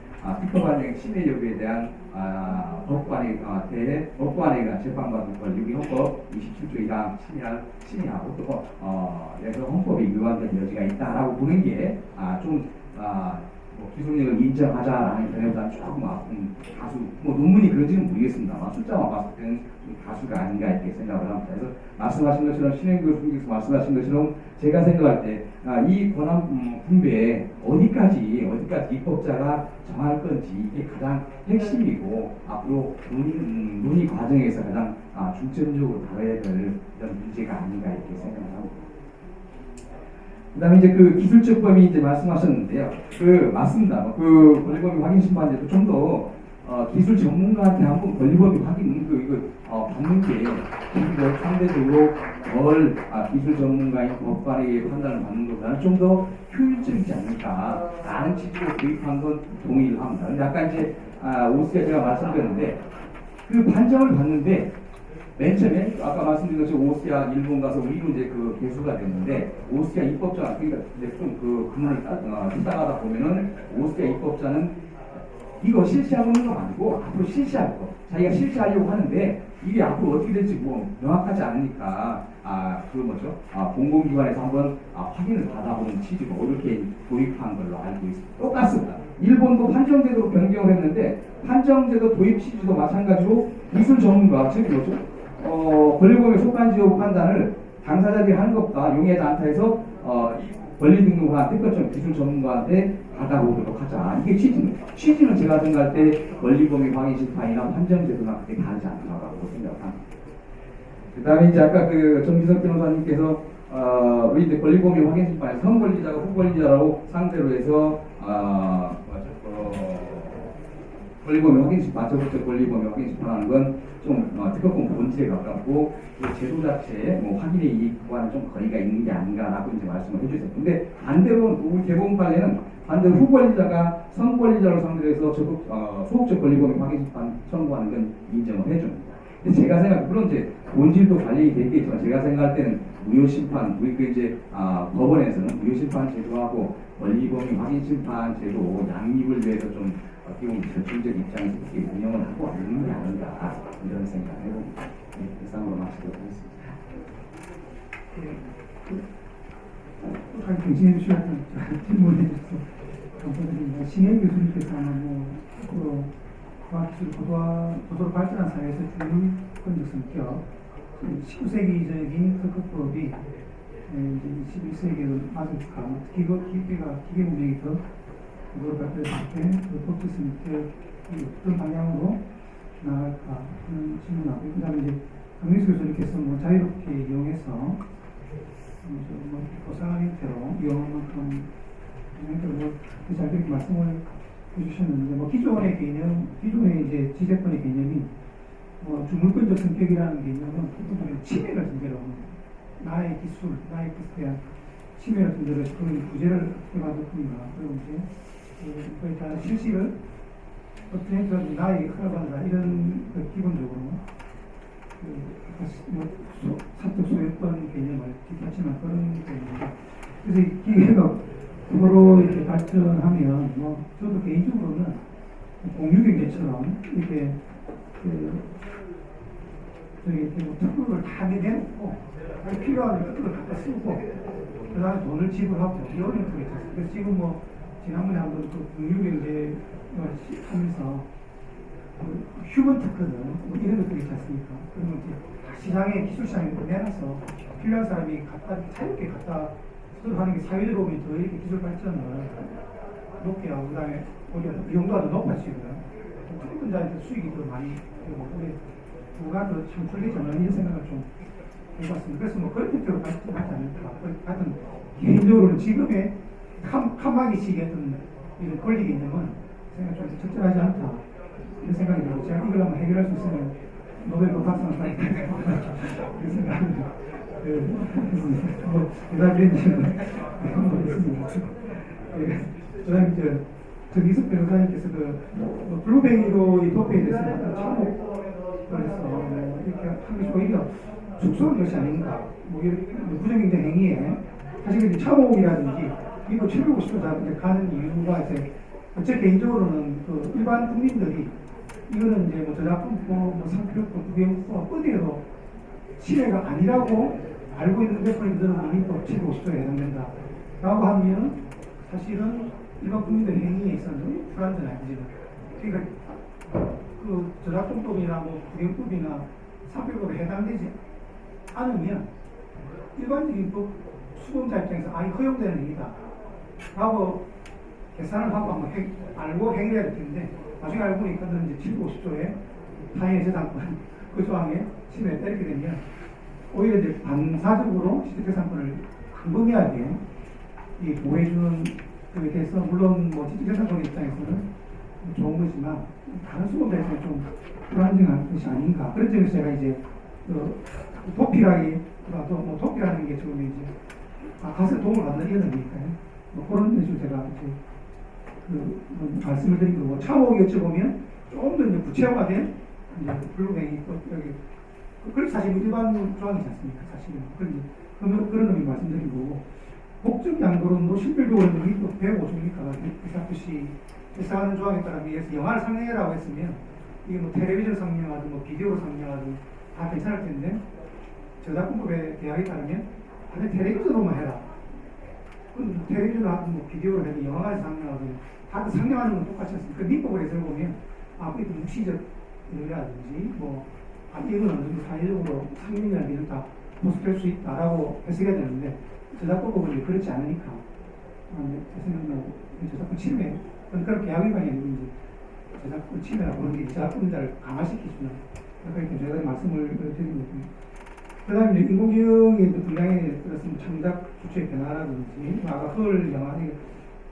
B: 특허관행 침해 여부에 대한 법관에 대해 재판받을 권리 우리 헌법 27조 1항 침해하고 또 그래서 헌법에 위반된 여지가 있다라고 보는 게 기속력을 인정하자라는 견해보다는 조금 다수 논문이 그런지는 모르겠습니다만 숫자만 봤을 때는 다수가 아닌가 이렇게 생각을 합니다. 그래서 말씀하신 것처럼 신행 교수님께서 말씀하신 것처럼 제가 생각할 때 이 권한 분배에 어디까지 입법자가 정할 건지 이게 가장 핵심이고 앞으로 논의 과정에서 가장 중점적으로 다뤄야 될 이런 문제가 아닌가 이렇게 생각을 합니다. 그다음에 이제 그 기술적 범위 이제 말씀하셨는데요. 맞습니다. 권리범위 확인 심판제도 좀 더 기술 전문가한테 한번 권리범위 확인 받는 게 상대적으로 덜 기술 전문가인 법관에게 판단을 받는 것보다는 좀 더 효율적이지 않을까라는 취지로 도입한 건 동의를 합니다. 근데 아까 이제 오스가 제가 말씀드렸는데 그 판정을 받는데 맨 처음에 아까 말씀드린 것처럼 오스티아 일본 가서 우리로 이제 개수가 됐는데 오스티아 입법자 그러니까 좀 근원을 따라가다 보면은 오스티아 입법자는 이거 실시하고 있는 거 아니고 앞으로 실시할 거 자기가 실시하려고 하는데 이게 앞으로 어떻게 될지 명확하지 않으니까 공공기관에서 한번 확인을 받아보는 취지로 이렇게 도입한 걸로 알고 있습니다. 똑같습니다. 일본도 판정제도로 변경을 했는데 판정제도 도입 취지도 마찬가지로 기술 전문가 즉 권리범위 속한지 여부 판단을 당사자들이 하는 것보다 용이하지 않다 해서 권리 등록을 한 특허청 기술 전문가한테 받아보도록 하자. 이게 취지는 제가 생각할 때 권리범위 확인 심판이나 판정제도나 그게 다르지 않다고 생각합니다. 그 다음에 이제 아까 정기석 변호사님께서 우리 이제 권리범위 확인 심판에 선권리자가 후권리자라고 상대로 해서 권리범위 확인 심판, 적극적 권리범위 확인 심판하는 건 좀 특허권 본질에 가깝고 제도 자체에 확인의 이익과는 좀 거리가 있는 게 아닌가라고 이제 말씀을 해주세요. 근데 반대로 우리 대법원 판례는 반대로 후권리자가 선권리자를 상대로 해서 소극적 권리범위 확인 심판 청구하는 건 인정을 해줍니다. 근데 제가 생각 물론 이제 본질도 관련이 됐겠지만 제가 생각할 때는 무효 심판 우리 그 이제 법원에서는 무효 심판 제도하고 권리범위 확인 심판 제도 양립을 위해서 좀 어떻게 보면 절충적 입장에서 이렇게 운영을 하고 있는 게 아닌가 이런 생각을 해봅니다. 네, 이상으로 마치도록 하겠습니다.
C: 잘 경신해 주셔서 질문해 주셔서 감사드립니다. 신혜 교수님께서 아마 뭐 앞으로 과학기술 고도로 발전한 사회에서 주권적 성격, 19세기적인 특허법이 이제 21세기에도 맞을까, 기계 문명이 더 고도로 발전했을 때그 법적 성격이 어떤 방향으로 나갈까 하는 질문하고, 그 다음에 이제 강민수 교수님께서 뭐 자유롭게 이용해서 뭐 고상한 형태로 이용한 만큼 형태로 잘 그렇게 말씀을 해주셨는데, 뭐 기존의 개념, 기존의 이제 지재권의 개념이 주물권적 성격이라는 개념은 보통 침해를 전제로 나의 기술, 나의 것에 대한 침해를 전제로 그 구제를 어떻게 받을 건가, 그리고 이제 거의 다 실시를 어떤 형태로 나의 허락을 받는다, 이런 기본적으로 사적 소유권 개념을 뒷받침한 그런 개념입니다. 그래서 이 기계가 서로 이렇게 발전하면, 뭐 저도 개인적으로는 공유경제처럼 이렇게 특허를 다 내놓고 필요한 특허를 갖다 쓰고 그다음에 돈을 지불하고 이런 형태가 있었어요. 그래서 지금 뭐 지난번에 한번 그 공유경제 하면서 휴먼 특허는 뭐 이런 것들이 있지 않습니까? 그러면 시장에 기술시장에 내놔서 필요한 사람이 갖다 자유롭게 갖다 쓰도록 하는 게 사회적으로 보면 더 이렇게 기술 발전을 높게 하고, 그 다음에 오히려 이용도가 더 높아지고요. 특허자한테 수익이 더 많이 되고, 누가 더 창출되지 않나 이런 생각을 좀 해봤습니다. 그래서 뭐 그런 형태로 발전하지 않을까. 하여튼 개인적으로는 지금의 칸막이식의 어떤 이런 권리 개념은 생각 좀 적절하지 않다 이런 생각이 들고, 제가 이걸 한번 해결할 수 있으면 노벨 박상을 받을 그런 생각을 뭐 대답했지는 한번 했습니다. 그다음에 정기석 변호사님께서 블루베리로 이 도피에 대해서 참혹을 해서 이렇게 한 것이 오히려 축소한 것이 아닌가, 뭐 이런 부정경제 행위에 사실 이제 참혹이라든지 이거 750도 가는 이유가 이제 제 개인적으로는 그 일반 국민들이 이거는 이제 뭐 저작권 뭐 상표권 부경법 어디에도 침해가 아니라고 알고 있는 대표님들은 국민법 750조에 해당된다 라고 하면 사실은 일반 국민들 행위에 있어서는 불안전한 거죠. 그러니까 그 저작권법이나 뭐 부경법이나 상표법에 해당되지 않으면 일반적인 법 수범자 입장에서 이거 허용되는 행위다 라고 계산을 하고 한번 알고 행위해야 될 텐데, 나중에 알고 보니까 이제 750조에 타인의 저작권 그 조항에 침해를 때리게 되면 오히려 이제 반사적으로 지적재산권을 광범위하게 보호해주는 것에 대해서 물론 뭐 지적재산권 입장에서는 좋은 거지만 다른 수법자에서는 좀 불안정한 것이 아닌가, 그런 점에서 제가 이제 도피라기라도 뭐 도피라는 게 지금 이제 가서 도움을 받는 이런 의미니까요. 뭐 그런 데서 제가 이제 말씀을 드린 거고, 참혹이 어찌 보면 좀 더 이제 구체화된 이제 블루뱅이 여기 그걸 사실 일반 조항이지 않습니까? 사실은 그런 의미 말씀드린 거고, 목적 양도론도 실질적으로 또 105조니까 이사표시 해석하는 조항에 따라 위해서 영화를 상영해라고 했으면 이게 뭐 텔레비전 상영하든 뭐 비디오로 상영하든 다 괜찮을 텐데, 저작권법의 계약에 따르면 아니 텔레비전으로만 해라. 그럼 텔레비전으로 하든 뭐 비디오로 하든 영화를 상영하든 다 상영하는 건 똑같지 않습니까? 민법을 해서 보면 그게 묵시적 이라든지 뭐 이건 어느 정도 사회적으로 상명이라는 게 다 모습될 수 있다라고 해석해야 되는데, 저작권법은 그렇지 않으니까 제 생각은 저작권 침해, 그런 계약 위반이 아니고 이제 저작권 침해라고 하는 게 저작권자를 강화시키주는 그렇게 제가 말씀을 드리는 거고요. 그 다음에 인공지능의 분량에 들었으면 창작 주체의 변화라든지 아까 헐 영화에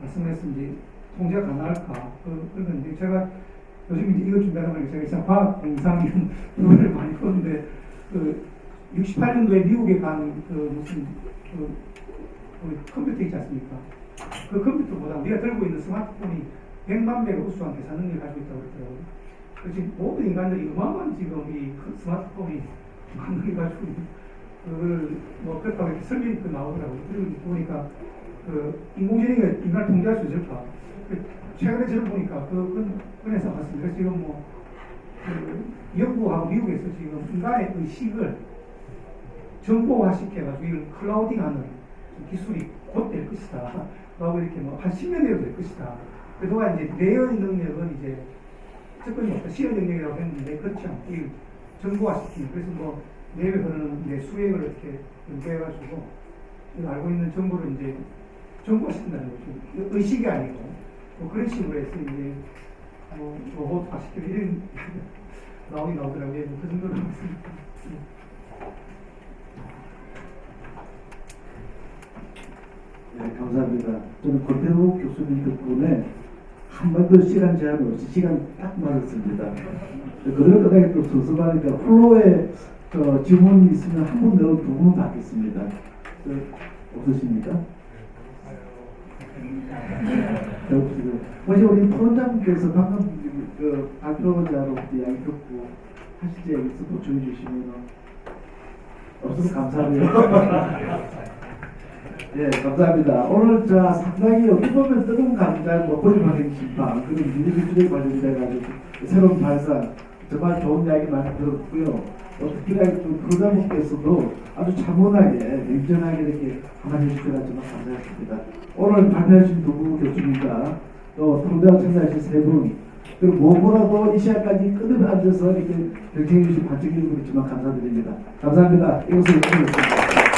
C: 말씀했으면 통제가 가능할까, 그런 건데, 제가 요즘 이제 이걸 준비하다 보니까 제가 이상 과학 공상 이런 부분을 많이 보는데, 68년도에 미국에 간 무슨 컴퓨터 있지 않습니까? 그 컴퓨터보다 우리가 들고 있는 스마트폰이 100만 배가 우수한 계산 능력을 가지고 있다고 그러더라고요. 지금 모든 인간들이 이만한 지금 이 스마트폰이 만들어가지고 그걸 뭐 그렇다고 이렇게 설명이 나오더라고요. 그리고 보니까 그 인공지능이 인간을 통제할 수 있을까? 최근에 저를 보니까 그건에서 봤습니다. 그래서 지금 뭐 그 영국하고 미국에서 지금 인간의 의식을 정보화시켜가지고 이걸 클라우딩하는 기술이 곧 될 것이다. 라고 이렇게 뭐 한 10년 내로 될 것이다. 그동안 이제 내의 능력은 이제 접근이 없다. 시의 능력이라고 했는데 그렇지 않고 이 정보화시키는. 그래서 뭐 내외 흐르는 이제 수액을 이렇게 연구해가지고 알고 있는 정보를 이제 정보화시킨다는 거죠. 의식이 아니고 뭐 그런 식으로 해서 이제 뭐 로봇화시키는 이런 나오긴 나오더라고요. 그 정도로 하고 있습니다.
A: 네, 감사합니다. 저는 권태우 교수님 덕분에 한 번도 시간 제한 없이 시간 딱 맞았습니다. 그대로 끝나게 또 서서하니까 플로에 질문이 있으면 한 분 내고 두 분 받겠습니다. 없으십니까? 혹시 우리 토론장님께서 방금 그 발표자로부터 이야기 듣고 하실 때 여기서 보충해 주시면 없으면 감사합니다. 예, 감사합니다. 오늘 상당히 어떻게 보면 뜨거운 감자, 고립학생 심판, 그리고 미래기술에 관련돼가지고 새로운 발상, 정말 좋은 이야기 많이 들었고요. 특히나 교장님께서도 아주 차분하게, 냉정하게 이렇게 하나님 주시라 정말 감사했습니다. 오늘 발표하신 두 분 교수님과 또 통대학 참가하신 세 분, 그리고 무엇보다도 이 시간까지 끄덕 앉아서 이렇게 경청해 주신 관측인분이 정말 감사드립니다. 감사합니다. 이것을 해주셨습니다.